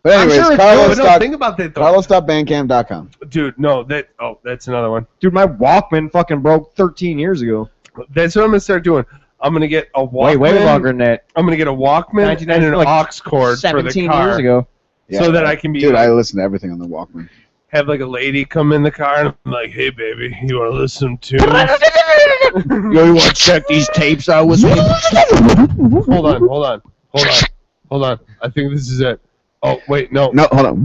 But I'm anyways, sure it's No, good. no, think about that though, Carlos.bandcamp.com. dude. No, that's another one. Dude, my Walkman fucking broke 13 years ago. That's what I'm gonna start doing. I'm gonna get a Walkman. Way longer than that. I'm gonna get a Walkman and an 1990, like, aux cord for the 17 car, years ago. so that I can be Dude, I listen to everything on the Walkman. have like a lady come in the car and I'm like, hey baby, you wanna listen to? You want to check these tapes out with me? Hold on. I think this is it. Oh wait, no. No, hold on.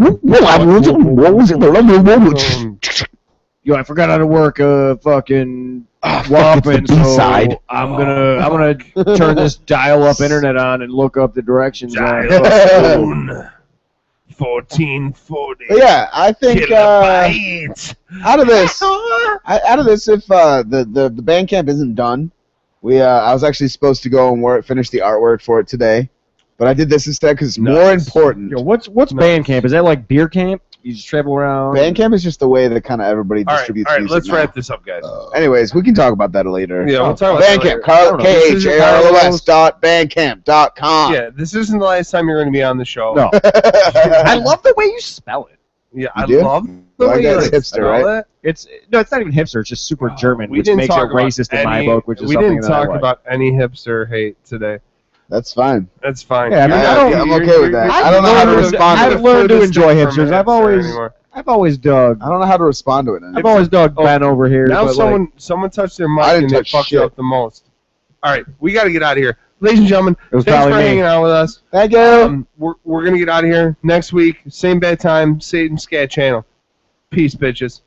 Yo, I forgot how to work a fucking fuck, it's Walkman, the B-side. so I'm gonna turn this dial-up internet on and look up the directions. on it. Dial 1440. But yeah, I think Kilobytes. out of this, if the Bandcamp isn't done, I was actually supposed to go and finish the artwork for it today, but I did this instead because it's more important. Yo, what's Bandcamp? Is that like beer camp? You just travel around? Bandcamp is just the way that kind of everybody All distributes right, music let's now. wrap this up, guys. Anyways, we can talk about that later. Yeah, we'll talk about Bandcamp, that later. KHARLOS.bandcamp.com. Yeah, this isn't the last time you're going to be on the show. No. I love the way you spell it. Yeah, You I do? love the Like way you that's hipster, spell right? it. It's not even hipster. It's just super German, We which didn't makes it talk about racist in my any- book, which is we something didn't that I talk like. about any hipster hate today. That's fine. That's fine. Yeah, I mean, I'm okay with that. I don't know how to respond to it. I've learned to Furthest enjoy thing from a hipsters. I've always dug. I don't know how to respond to it. I've always dug Ben over here. Now but someone touched their I mic didn't and they touch fucked shit. up the most. All right, we got to get out of here. Ladies and gentlemen, was thanks probably for me. hanging out with us. Thank you. We're going to get out of here next week. Same bad time, same Skat channel. Peace, bitches.